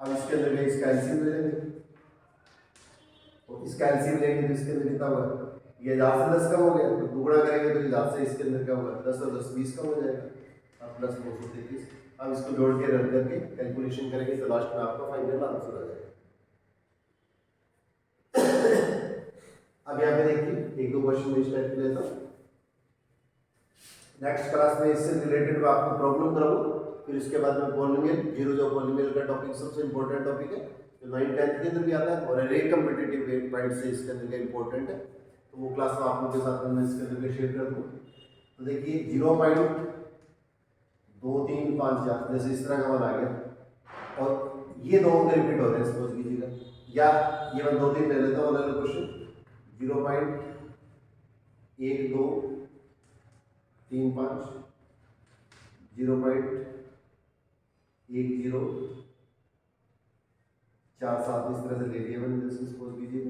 अब इसके अंदर इसका एलसीएम ले लेंगे तो इसका एलसीएम लेंगे तो इसके अंदर कितना होगा ये 10 से 10 कम हो गया तो दुगुना करेंगे तो 10 से इसके अंदर क्या होगा 10 और 10 20 कम हो जाएगा और प्लस 233। अब इसको जोड़ के रख करके कैलकुलेशन करेंगे तो लास्ट में आपका फाइनल आंसर आ जाएगा। अब यहाँ पे देखिए 1-2 क्वेश्चन इस टाइप के लेता हूँ, नेक्स्ट क्लास में इससे रिलेटेड मैं आपको प्रॉब्लम कराऊंगा, फिर इसके बाद में पॉलिनोमियल जो पॉलिनोमियल का टॉपिक सबसे इंपॉर्टेंट टॉपिक है जो 9th-10th के अंदर भी आता है और हर एक कम्पिटिटिव पॉइंट से इसके अंदर का इंपॉर्टेंट है, तो वो क्लास में आप लोगों के साथ में मैं इसके अंदर शेयर कर दूँ। तो देखिए 0.2354 जैसे इस तरह का मान आ गया और ये दो अंक रिपीट हो रहे हैं सपोज कीजिएगा, या ये मैं 2-3 ले लेता हूँ अलग क्वेश्चन 0.1235 0.1047 इस तरह से ले लिया मैंने जैसे सपोज कीजिए।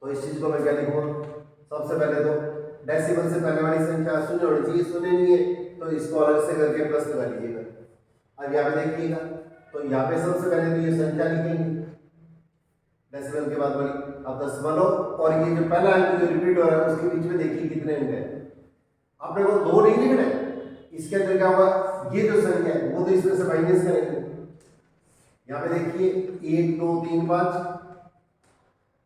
तो इस चीज को मैं क्या लिखूंगा, सबसे पहले तो डेसिमल से पहले वाली संख्या शून्य होनी चाहिए, शून्य नहीं है तो इसको अलग से करके प्लस लगा लीजिएगा। अब यहाँ पे देखिएगा तो यहाँ पे सबसे पहले तो ये संख्या लिखेंगे डेसिमल के बाद वाली, अब दशमलव और ये जो पहला अंक जो रिपीट हो रहा है उसके बीच में देखिए कितने अंक है, आपने को 2 नहीं लिखना है, इसके अंदर क्या होगा ये जो संख्या है वो तो इसमें से माइनस करेंगे, यहाँ पे देखिए 1 2 3 5।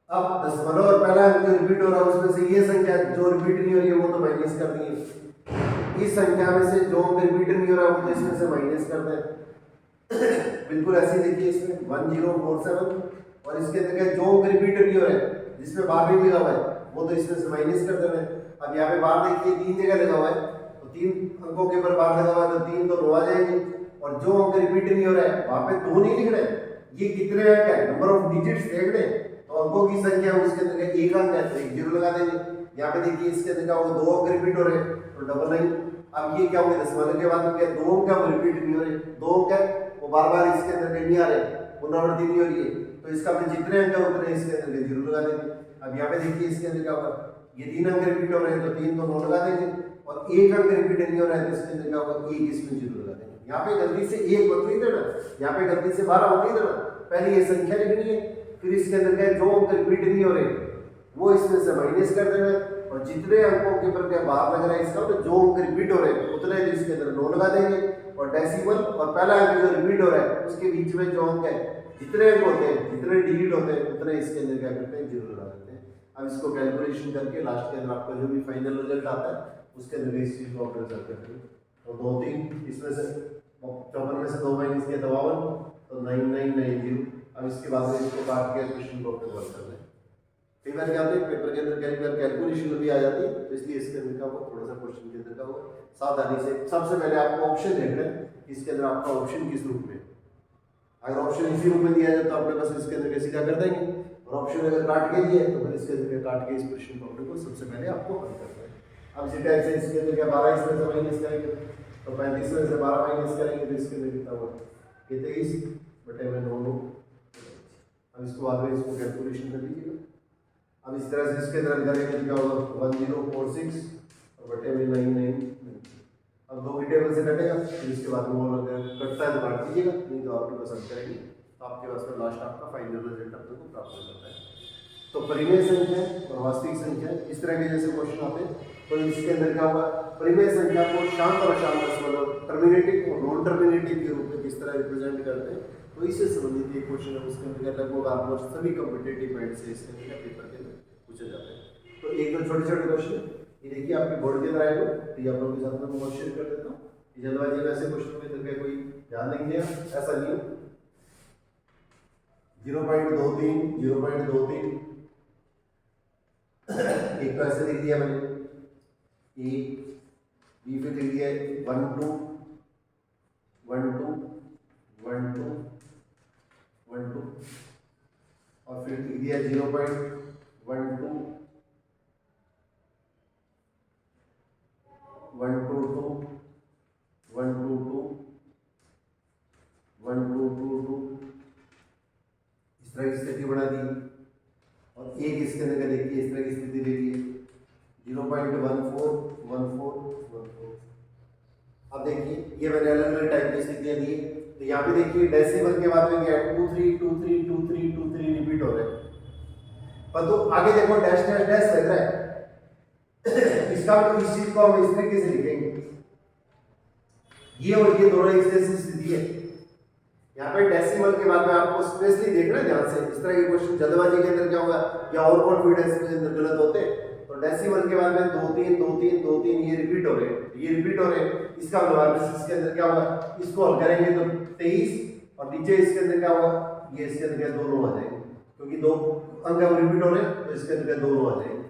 अब दशमलव और पहला अंक जो रिपीट हो रहा है उसमें से ये संख्या जो रिपीट नहीं हो रही है वो तो माइनस कर दिए। इस संख्या में से जो अंक रिपीट नहीं हो रहा है वो तो इसमें से माइनस कर दें। बिल्कुल ऐसे ही देखिए इसमें 1047 और इसके अंदर जो अंक रिपीट नहीं हो रहा है जिसमें बार भी लगा हुआ है वो तो इसमें से माइनस कर देना है। अब यहाँ पे बार देखिए 3 जगह लगा हुआ है तो 3 अंकों के ऊपर बार लगा हुआ है तो 3 तो 9 आ जाएंगे और जो अंक रिपीट नहीं हो रहा है वहां पे 2 नहीं लिख रहे हैं। ये कितने अंक है नंबर ऑफ डिजिट्स देख रहे हैं तो अंकों की संख्या उसके अंदर का एक अंक है तो एक जीरो लगा देंगे। यहाँ पे देखिए इसके अंदर का वो 2 अंक रिपीट हो रहे हैं तो डबल 9। अब ये क्या हो गया दशमलव के बाद क्या 2 अंक है वो रिपीट नहीं हो रहे 2 अंक है वो बार बार इसके अंदर नहीं आ रहे पुनरावृत्ति नहीं हो रही है तो इसका अपने जितने अंक है उतने इसके अंदर जीरो लगा देंगे। अब यहाँ पे देखिए इसके अंदर क्या होगा ये 3 अंक रिपीट हो रहे हैं तो 3 तो 9 लगा देंगे और एक अंक रिपीट नहीं हो रहा है तो इसके अंदर क्या होगा एक इसमें जीरो लगा देंगे। यहाँ पे गलती से एक मत नहीं देना यहाँ पे गलती से 12 मत नहीं देना पहले ये संख्या लिखनी है फिर इसके अंदर क्या जो अंक रिपीट नहीं हो रहे वो इसमें से माइनस कर देना और जितने अंकों के ऊपर क्या बाहर लग रहा है इसका तो जो अंक रिपीट हो रहे हैं उतने इसके अंदर 9 लगा देंगे और डेसिमल और पहला अंक जो रिपीट हो रहा है उसके बीच में जो अंक है जितने अंक होते हैं जितने डिजिट होते हैं उतने इसके अंदर क्या करते हैं जीरो लगा देते हैं। अब इसको कैलकुलेशन करके लास्ट के अंदर आपका जो भी फाइनल रिजल्ट आता है उसके अंदर इस चीज को आप रिजल्ट करते हैं तो 2 3 इसमें से 54 में से 2 माइनस किया 52 तो 9990। अब इसके बाद में इसको काट के क्वेश्चन को अपने वर्क करना है। कई बार क्या होता है पेपर के अंदर कई बार कैलकुलेशन भी आ जाती है तो इसलिए इसके अंदर का वो थोड़ा सा क्वेश्चन के अंदर का वो सावधानी से सबसे पहले आपको ऑप्शन देखना है इसके अंदर आपका ऑप्शन किस रूप में अगर ऑप्शन इसी रूप में दिया जाए तो अपने पास इसके अंदर सीधा कर देंगे और ऑप्शन अगर काट के दिए तो फिर इसके अंदर काट के इस क्वेश्चन को अपने को सबसे पहले आपको हल करना है। अब इसी टाइप से इसके अंदर क्या 12 इसमें से माइनस करेंगे तो 35 में से 12 माइनस करेंगे तो इसके अंदर कितना होगा 23 बटे में 9 अब इसको बाद में इसको कैलकुलेशन कर लीजिएगा। अब इस तरह से इसके अंदर करेंगे तो क्या होगा 1046 और बटे में 99। अब 2 की टेबल से कटेगा फिर इसके बाद में वो कटता है तो काट दीजिएगा नहीं तो आपकी पसंद करेंगे तो आपके पास में लास्ट आपका फाइनल रिजल्ट अपने को प्राप्त हो जाता है। तो परिमेय संख्या और वास्तविक संख्या इस तरह के जैसे क्वेश्चन आते हैं तो इसके अंदर क्या होगा परिमेय संख्या को शांत और अशांत दशमलव टर्मिनेटिव और नॉन टर्मिनेटिव के रूप में किस तरह रिप्रेजेंट करते हैं तो इससे संबंधित एक क्वेश्चन है उसके अंदर लगभग ऑलमोस्ट सभी कॉम्पिटिटिव माइंड से इसके अंदर पेपर के अंदर पूछे जाते हैं। तो एक दो छोटे छोटे क्वेश्चन ये देखिए आपके बोर्ड के अंदर आएगा तो ये आप लोगों के साथ में मैं शेयर कर देता हूँ। जल्दबाजी में ऐसे क्वेश्चन में इधर कोई ध्यान नहीं दिया ऐसा नहीं हो 0.23 0.23 एक तो ऐसे लिख दिया मैंने ए बी पे लिख दिया 1 2 1 2 1 2 1 2 और फिर लिख दिया 0.12 1 2 2 1 2 2 1 2 2 2 इस तरह की स्थिति बना दी और एक इसके अंदर देखिए इस तरह की स्थिति ले ली 0.141414। अब देखिए ये मैंने अलग अलग टाइप की स्थितियां दी तो यहाँ पे देखिए डेसिमल के बाद में क्या 2 3 2 3 2 3 2 3 रिपीट हो रहे हैं पर तो आगे देखो डैश डैश डैश लग रहा है इसका मतलब इस चीज को हम इस तरीके से लिखेंगे ये और ये दोनों एक जैसी स्थिति है। यहाँ पे डेसिमल के बाद में आपको स्पेशली देखना है ध्यान से इस तरह के क्वेश्चन जल्दबाजी के अंदर क्या होगा या ओवर कॉन्फिडेंस के अंदर गलत होते हैं तो डेसिमल के बाद में 2 3 2 3 2 3 ये रिपीट हो रहे हैं ये रिपीट हो रहे हैं इसका मतलब इसके अंदर क्या होगा इसको हल करेंगे तो 23 और नीचे इसके अंदर क्या होगा ये इसके अंदर क्या 2 9 आ जाएंगे क्योंकि 2 अंक रिपीट हो रहे हैं तो इसके अंदर 2 9 आ जाएंगे।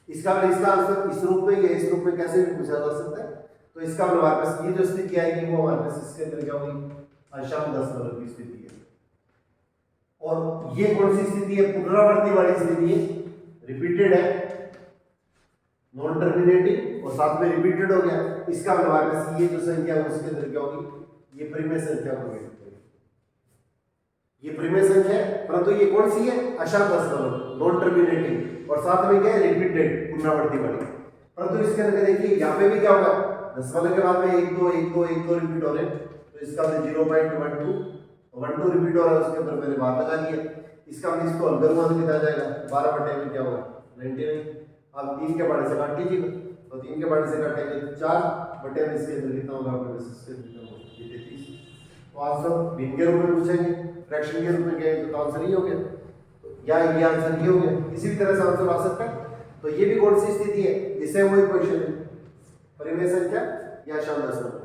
इसका आंसर इस रूप में या इस रूप में कैसे भी पूछा जा सकता है तो इसका मतलब हमारे पास ये जो स्थिति आएगी वो हमारे पास इसके अंदर क्या होगी अशांत दशमलव की स्थिति है और ये कौन सी स्थिति है पुनरावृत्ति वाली स्थिति है रिपीटेड है नॉन टर्मिनेटिंग और साथ में रिपीटेड हो गया इसका मतलब हमारे पास ये जो संख्या है उसके अंदर क्या होगी ये परिमेय संख्या होगी ये परिमेय संख्या है परंतु ये कौन सी है अशांत दशमलव नॉन टर्मिनेटिंग और साथ में क्या है रिपीटेड पुनरावृत्ति वाली परंतु इसके अंदर देखिए यहाँ पे भी क्या होगा दशमलव के बाद में 1 2 1 2 1 2 रिपीट हो रहे हैं तो इसका 0.12 रिपीट हो रहा है उसके ऊपर मैंने बार लगा दिया इसका मैं इसको हल करूंगा तो कितना आ जाएगा 12 बटे में क्या होगा 99। अब 3 के बड़े से काट लीजिएगा तो 3 के बड़े से काटेंगे 4 बटे में इसके अंदर कितना होगा आपके पास इसके अंदर 33 तो आंसर भिन्न के रूप में पूछेंगे, फ्रैक्शन के रूप में गए तो आंसर ही हो गया, या ये आंसर ये हो गया। किसी भी तरह से आंसर आ सकता है। तो ये भी कौन सी स्थिति है, इसे वही क्वेश्चन है, परिमेय संख्या या अशांत दशमलव,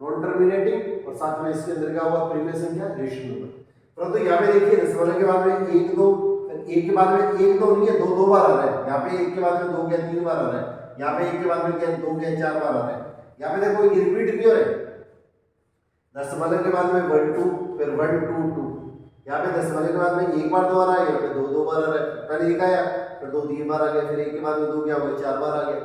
नॉन टर्मिनेटिंग और साथ में इसके अंदर क्या हुआ, परिमेय संख्या, रेशनल नंबर। परंतु यहाँ पे देखिए दशमलव के बाद में 1 2, एक के बाद में 1 2 नहीं है, दो बार आ रहा है। यहाँ पे 1 के बाद में 2 गया 3 बार आ रहा है, यहाँ पे 1 के बाद में क्या 2 गया 4 बार आ रहा है। यहाँ पे देखो ये रिपीट नहीं हो रहा है, दशमलव के बाद में 1 2 फिर 1 2 2, यहाँ पे दशमलव के बाद में 1 बार 2 आ रहा है, यहाँ पे 2 बार आ रहा है। पहले 1 आया फिर 2 3 बार आ गया, फिर 1 के बाद में 2 क्या हो गया 4 बार आ गया।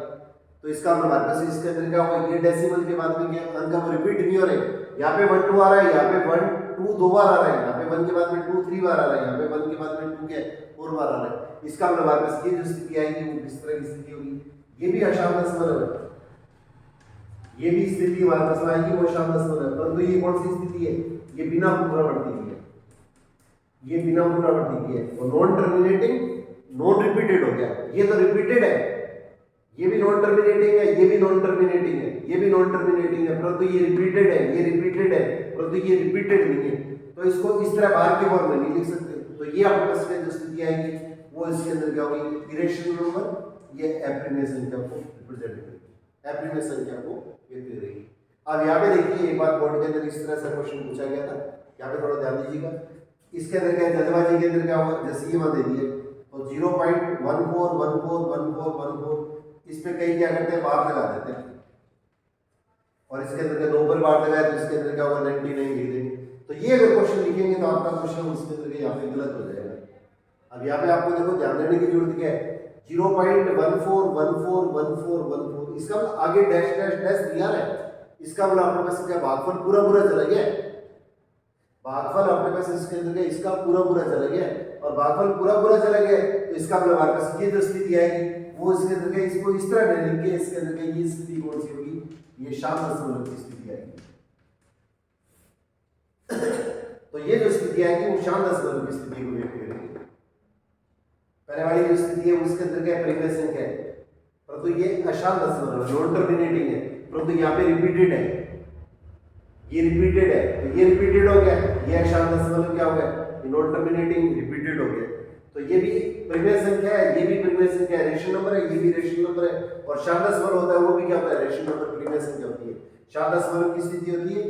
तो इसका मतलब हमारे पास इसके अंदर क्या होगा, ये डेसिमल के बाद में क्या अंक अब रिपीट नहीं हो रहे। यहाँ पे 1 2 आ रहा है, यहाँ पे 1 2 2 बार आ रहा है, यहाँ पे 1 के बाद में 2 3 बार आ रहा है, यहाँ पे 1 के बाद में 2 क्या 4 बार आ रहा है। इसका मतलब हमारे पास ये जो स्थिति आएगी वो किस तरह की स्थिति होगी, ये भी अशांत दशमलव है, ये भी स्थिति हमारे पास आएगी वो अशांत दशमलव है। परंतु ये कौन सी स्थिति है, ये बिना पुनरावृत्ति की है, ये बिना पुनरावृत्ति की है। तो नॉन टर्मिनेटिंग नॉन रिपीटेड हो गया, ये तो रिपीटेड है, ये भी नॉन टर्मिनेटिंग है, ये भी नॉन टर्मिनेटिंग है, ये भी नॉन टर्मिनेटिंग है, परंतु ये रिपीटेड है, ये रिपीटेड है, परंतु ये रिपीटेड नहीं है। तो इसको इस तरह बाहर के फॉर्म में नहीं लिख सकते। तो ये आपके पास में जो स्थिति आएगी वो इसके अंदर क्या होगी, इरेशनल नंबर, ये अप्रिमेय संख्या को रिप्रेजेंट करेगी, अप्रिमेय संख्या को व्यक्त करेगी। अब यहाँ पे देखिए एक बार बोर्ड के अंदर इस तरह से क्वेश्चन पूछा गया था, यहाँ पे थोड़ा ध्यान दीजिएगा। इसके अंदर क्या जल्दबाजी के अंदर क्या हुआ, जैसे ये मान दे दिए तो 0.14141414, इसमें कई क्या करते हैं बार लगा देते हैं, और इसके अंदर दो पर बार लगाए तो इसके अंदर क्या होगा 99 लिख देंगे। तो ये अगर क्वेश्चन लिखेंगे तो आपका क्वेश्चन उसके अंदर यहाँ पे गलत हो जाएगा। अब यहाँ पे आपको देखो ध्यान देने की जरूरत क्या है, 0.14141414, इसका मतलब आगे डैश डैश डैश दिया है, इसका मतलब आपके पास क्या भागफल पूरा पूरा चला गया, भागफल अपने पास इसके अंदर क्या इसका पूरा पूरा चला गया, और भागफल पूरा पूरा चला गया तो इसका मतलब हमारे पास ये जो स्थिति आएगी वो इसके अंदर क्या इसको इस तरह ले लेंगे, इसके अंदर क्या ये स्थिति कौन सी होगी, ये शांत दशमलव की स्थिति आएगी। तो ये जो स्थिति आएगी वो शांत दशमलव की स्थिति को व्यक्त करेगी। पहले वाली जो स्थिति है उसके अंदर क्या परिमेय संख्या है, परंतु ये अशांत दशमलव नॉन टर्मिनेटिंग है, परंतु यहाँ पे रिपीटेड है, ये रिपीटेड है, तो ये रिपीटेड हो गया, ये अशांत दशमलव क्या हो गया, ये नॉन टर्मिनेटिंग रिपीटेड हो गया। तो ये भी परिमेय संख्या है, ये भी परिमेय संख्या है, रेशनल नंबर है, ये भी रेशनल नंबर है, और शांत दशमलव होता है वो भी क्या होता है, रेशनल नंबर परिमेय संख्या होती है। शांत दशमलव की स्थिति होती है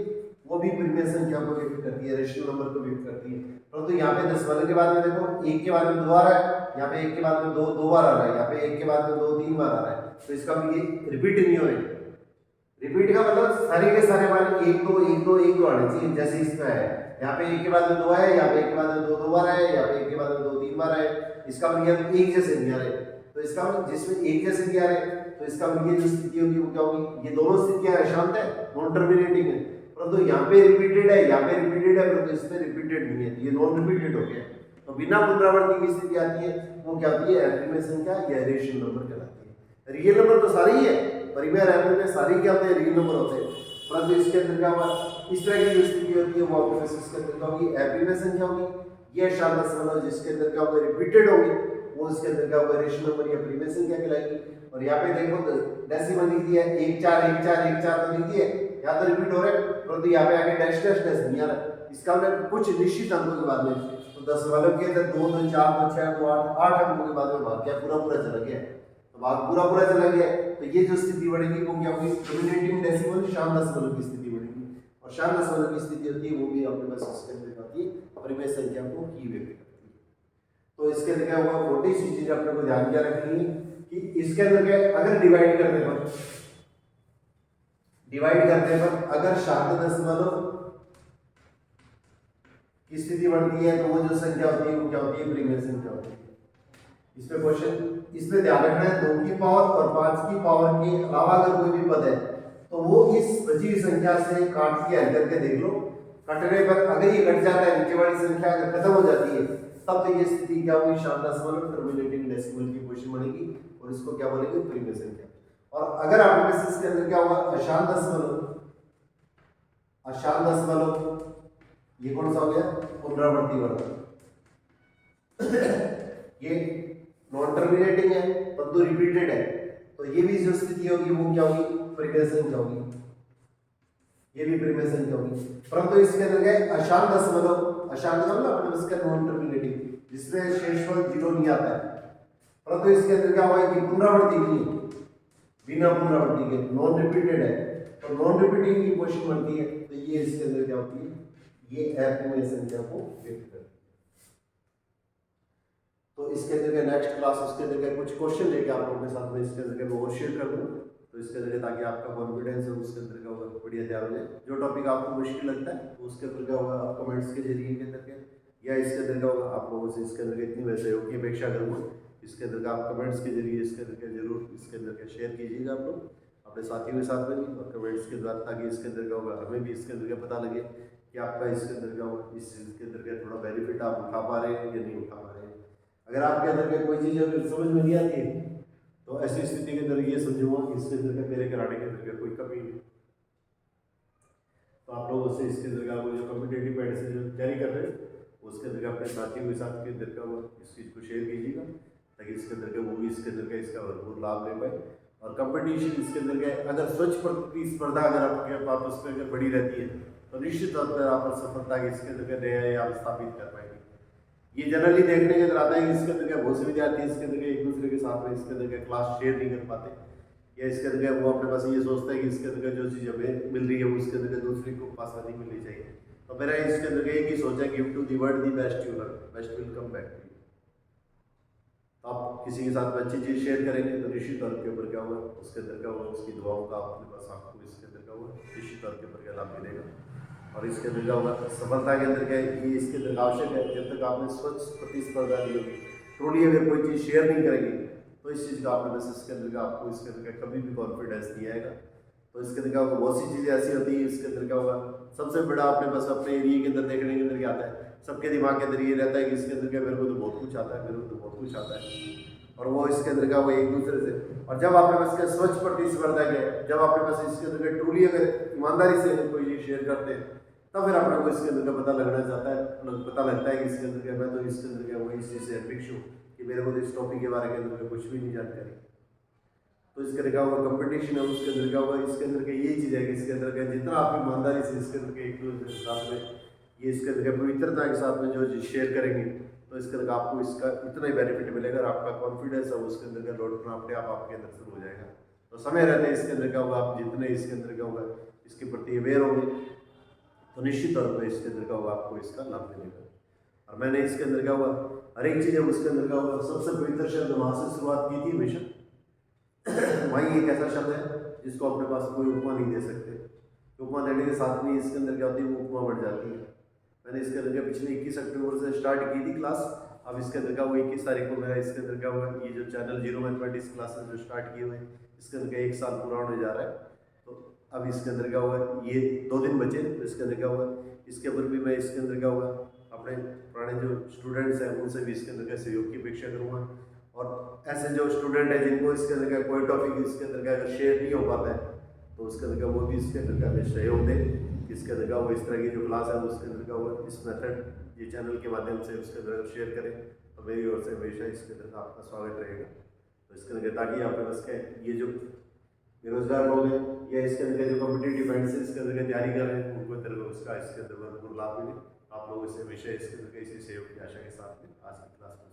वो भी परिमेय संख्या को व्यक्त करती है, रेशनल नंबर को व्यक्त करती है। परंतु यहाँ पे दशमलव के बाद में देखो 1 के बाद में 2 आ रहा है, यहाँ पे 1 के बाद में 2 बार आ रहा है, यहाँ पे 1 के बाद में 2 3 बार आ रहा है, तो इसका भी ये रिपीट नहीं हो रही। रिपीट का मतलब सारे के सारे मान 1 2 1 2 1 2 आने चाहिए, जैसे इसमें है यहाँ पे 1 के बाद में 2 आए, यहाँ पे 1 के बाद में 2 बार आए, यहाँ पे 1 के बाद में 2 3 बार आए, इसका मतलब एक जैसे नहीं आ रहे। तो इसका मतलब जिसमें एक जैसे नहीं आ रहे तो इसका मतलब ये जो स्थिति होगी वो क्या होगी, ये दोनों स्थितियां अशांत है, नॉन टर्मिनेटिंग है, परंतु यहाँ पे रिपीटेड है, यहाँ पे रिपीटेड है, परंतु इसमें रिपीटेड नहीं है, ये नॉन रिपीटेड हो गया। तो बिना पुनरावृत्ति की स्थिति आती है वो क्या होती है, अप्रिमेय संख्या या रेशनल नंबर कहलाती है। रियल नंबर तो सारी ही है, परिमेय और अप्रिमेय सारी क्या होते हैं, रियल नंबर होते हैं, परंतु इसके अंदर क्या हुआ, इस तरह की जो स्थिति होती है वो आपके पास इसके अंदर क्या होगी, अप्रिमेय संख्या होगी। ये शांत दशमलव जिसके अंदर क्या होगा रिपीटेड होगी वो इसके अंदर क्या होगा, रेशनल नंबर या परिमेय संख्या कहलाएगी। और यहाँ पे देखो डेसिमल लिख दिया 1 4 1 4 1 4 तो लिख दिए, यहाँ तो रिपीट हो रहे हैं, परंतु यहाँ पे आगे डैश डैश डैश नहीं आ रहा। इसका मतलब कुछ निश्चित अंकों के बाद में तो दशमलव के अंदर 2 2 4 2 6 2 8 अंकों के बाद में भाग गया, पूरा पूरा चला गया, तो भाग पूरा पूरा चला गया। तो ये जो स्थिति बनेगी वो क्या होगी, डोमिनेटिंग डेसिमल शांत दशमलव की स्थिति बनेगी, और शांत दशमलव की स्थिति होती है वो भी आपके पास इसके अंदर होती है परिमेय संख्या को ही व्यक्त करती है। तो इसके अंदर क्या हुआ, छोटी सी चीज अपने को ध्यान क्या रखनी है कि इसके अंदर क्या अगर डिवाइड करने पर अगर शांत दशमलव की स्थिति बनती है तो वो जो संख्या होती है वो क्या होती है, परिमेय संख्या होती है। इसमें क्वेश्चन इसमें ध्यान रखना है 2 की पावर और 5 की पावर के अलावा अगर कोई भी पद है तो वो इस बची हुई संख्या से काट के हल करके देख लो, कटने पर अगर ये कट जाता है, नीचे वाली संख्या अगर खत्म हो जाती है तब तो ये स्थिति क्या होगी, शांत दशमलव टर्मिनेटिंग डेसिमल की पोजीशन बनेगी, और इसको क्या बोलेंगे, परिमेय संख्या। और अगर आपके पास इसके अंदर क्या होगा, अशांत दशमलव, ये कौन सा हो गया, पुनरावृत्ति वाला ये नॉन टर्मिनेटिंग है परंतु रिपीटेड है, तो ये भी जो स्थिति होगी वो क्या होगी, परिमेय संख्या होगी। ये भी परिमेय संख्या होगी। परंतु इसके अंदर क्या है, अशांत दशमलव, अशांत मतलब अपने इसका नॉन टर्मिनेटिव, जिसमें शेषफल 0 नहीं आता है। परंतु इसके अंदर क्या हुआ कि पुनरावृत्ति नहीं है, बिना पुनरावृत्ति के नॉन रिपीटेड है, तो नॉन रिपीटिंग की पोजीशन बनती है, तो ये इसके अंदर क्या होती है, ये अपरिमेय संख्या को व्यक्त करती है। तो इसके अंदर का नेक्स्ट क्लास, उसके अंदर का कुछ क्वेश्चन लेके आप लोगों के साथ में इसके अंदर का और शेयर कर दूँ, तो इसके अंदर ताकि आपका कॉन्फिडेंस है उसके अंदर का होगा बढ़िया तैयार हो जाए। जो टॉपिक आपको मुश्किल लगता है तो उसके अंदर क्या होगा, आप कमेंट्स के जरिए के अंदर के या इसके अंदर क्या होगा, आप लोगों से इसके अंदर का इतनी वैसे सहयोग की अपेक्षा करूँगा, इसके अंदर का आप कमेंट्स के जरिए इसके अंदर का जरूर इसके अंदर का शेयर कीजिएगा आप लोग अपने साथियों के साथ में भी, और कमेंट्स के द्वारा, ताकि इसके अंदर का होगा हमें भी इसके अंदर का पता लगे कि आपका इसके अंदर का होगा, इस चीज़ के अंदर का थोड़ा बेनिफिट आप उठा पा रहे हैं या नहीं उठा पा रहे हैं। अगर आपके अंदर का कोई चीज़ अगर समझ में नहीं आती है तो ऐसी स्थिति के अंदर ये समझूंगा कि इसके अंदर का मेरे कराने के अंदर का कोई कमी नहीं। तो आप लोगों से इसके अंदर का जो कॉम्पिटेटिव पैड से जो तैयारी कर रहे हैं उसके अंदर का अपने साथियों के साथ के अंदर का वो इस चीज़ को शेयर कीजिएगा, ताकि इसके अंदर का वो भी इसके अंदर का इसका भरपूर लाभ ले पाए। और कंपटीशन इसके अंदर का अगर स्वच्छ प्रतिस्पर्धा अगर आपके आपस में अगर बड़ी रहती है तो निश्चित तौर पर आप सफलता के इसके अंदर का नया आप स्थापित कर पाएंगे। ये जनरली देखने के अंदर आता है कि इसके अंदर क्या बहुत से विद्यार्थी इसके अंदर एक दूसरे के साथ में इसके अंदर का क्लास शेयर नहीं कर पाते, या इसके अंदर क्या वो अपने पास ये सोचता है कि इसके अंदर जो चीज़ हमें मिल रही है वो इसके अंदर दूसरे को पास नहीं मिलनी चाहिए। तो मेरा इसके अंदर एक ही सोचा, give to the world the best you learn, best will come back to you. तो आप किसी के साथ में अच्छी चीज़ शेयर करेंगे तो निश्चित तौर के ऊपर क्या होगा, उसके अंदर क्या होगा, उसकी दुआओं का अपने पास आपको इसके अंदर क्या होगा निश्चित तौर के ऊपर क्या लाभ मिलेगा। और इसके अंदर क्या होगा, सफलता के अंदर क्या है, ये इसके अंदर आवश्यक है जब तक आपने स्वच्छ प्रतिस्पर्धा दी होगी, ट्रूली अगर कोई चीज़ शेयर नहीं करेगी तो इस चीज़ का आपने बस इसके अंदर का आपको इसके अंदर का कभी भी कॉन्फिडेंस नहीं आएगा। तो इसके अंदर क्या होगा, बहुत सी चीज़ें ऐसी होती है इसके अंदर क्या होगा, सबसे बड़ा अपने पास अपने एरिया के अंदर देखने के अंदर क्या आता है, सबके दिमाग के अंदर ये रहता है कि इसके अंदर क्या मेरे को तो बहुत कुछ आता है, मेरे को तो बहुत कुछ आता है, और वो इसके अंदर का वो एक दूसरे से, और जब आपने पास का स्वच्छ प्रतिस्पर्धा के, जब आपने पास इसके अंदर का ट्रूली अगर ईमानदारी से कोई चीज़ शेयर करते हैं तब फिर अपने को इसके अंदर का पता लगना चाहता है, पता लगता है कि इसके अंदर क्या मैं तो इसके अंदर क्या वही इस चीज़ से अपेक्ष हूँ कि मेरे को तो इस टॉपिक के बारे के अंदर कुछ भी नहीं जानकारी। तो इसके अंदर क्या होगा, कंपटीशन है उसके अंदर क्या होगा, इसके अंदर का यही चीज़ है कि इसके अंदर का जितना आप ईमानदारी से इसके अंदर के एक दूसरे के साथ में ये इसके अंदर का पवित्रता के साथ में जो चीज़ शेयर करेंगे तो इसके अंदर आपको इसका इतना ही बेनिफिट मिलेगा, और आपका कॉन्फिडेंस है उसके अंदर का लौटना अपने आप आपके अंदर शुरू हो जाएगा। तो समय रहते इसके अंदर क्या होगा, आप जितने इसके अंदर क्या होगा इसके प्रति अवेयर होंगे तो निश्चित तौर पर इसके अंदर क्या होगा आपको इसका लाभ मिलेगा। और मैंने इसके अंदर क्या हुआ, हर एक चीज़ है उसके अंदर क्या होगा, सबसे पवित्र शब्द वहाँ से शुरुआत की थी हमेशा। वही एक ऐसा शब्द है जिसको अपने पास कोई उपमा नहीं दे सकते, उपमा देने के साथ में इसके अंदर क्या होती है, वो उपमा बढ़ जाती है। मैंने इसके अंदर क्या पिछले 21 अक्टूबर से स्टार्ट की थी क्लास, अब इसके अंदर क्या हुआ 21 तारीख को मेरा इसके अंदर क्या हुआ, ये जो चैनल जीरो मैथमेटिक्स क्लासेस जो स्टार्ट किए हुए हैं इसके अंदर क्या 1 साल पूरा होने जा रहा है। तो अब इसके अंदर क्या हुआ, ये 2 दिन बचे, तो इसके अंदर क्या हुआ, इसके ऊपर भी मैं इसके अंदर क्या हुआ अपने पुराने जो स्टूडेंट्स हैं उनसे भी इसके अंदर का सहयोग की अपेक्षा करूँगा, और ऐसे जो स्टूडेंट है जिनको इसके अंदर का कोई टॉपिक इसके अंदर का अगर शेयर नहीं हो पाता है तो उसके अंदर का वो भी इसके अंदर का हमें सहयोग दें। इसके अंदर का वो इस तरह की जो क्लास है उसके अंदर का वो इस मेथड ये चैनल के माध्यम से उसके अंदर शेयर करें तो मेरी ओर से हमेशा इसके अंदर आपका स्वागत रहेगा। तो इसके अंदर ताकि आपके पास क्या ये जो बेरोजगार लोग हैं या इसके अंदर जो कॉम्पिटेटिव बैंड से इसके अंदर तैयारी कर रहे हैं उनको अंदर उसका इसके अंदर भरपूर लाभ मिले। आप लोगों से हमेशा इसके अंदर इसी सहयोग की आशा के साथ में आज की क्लास में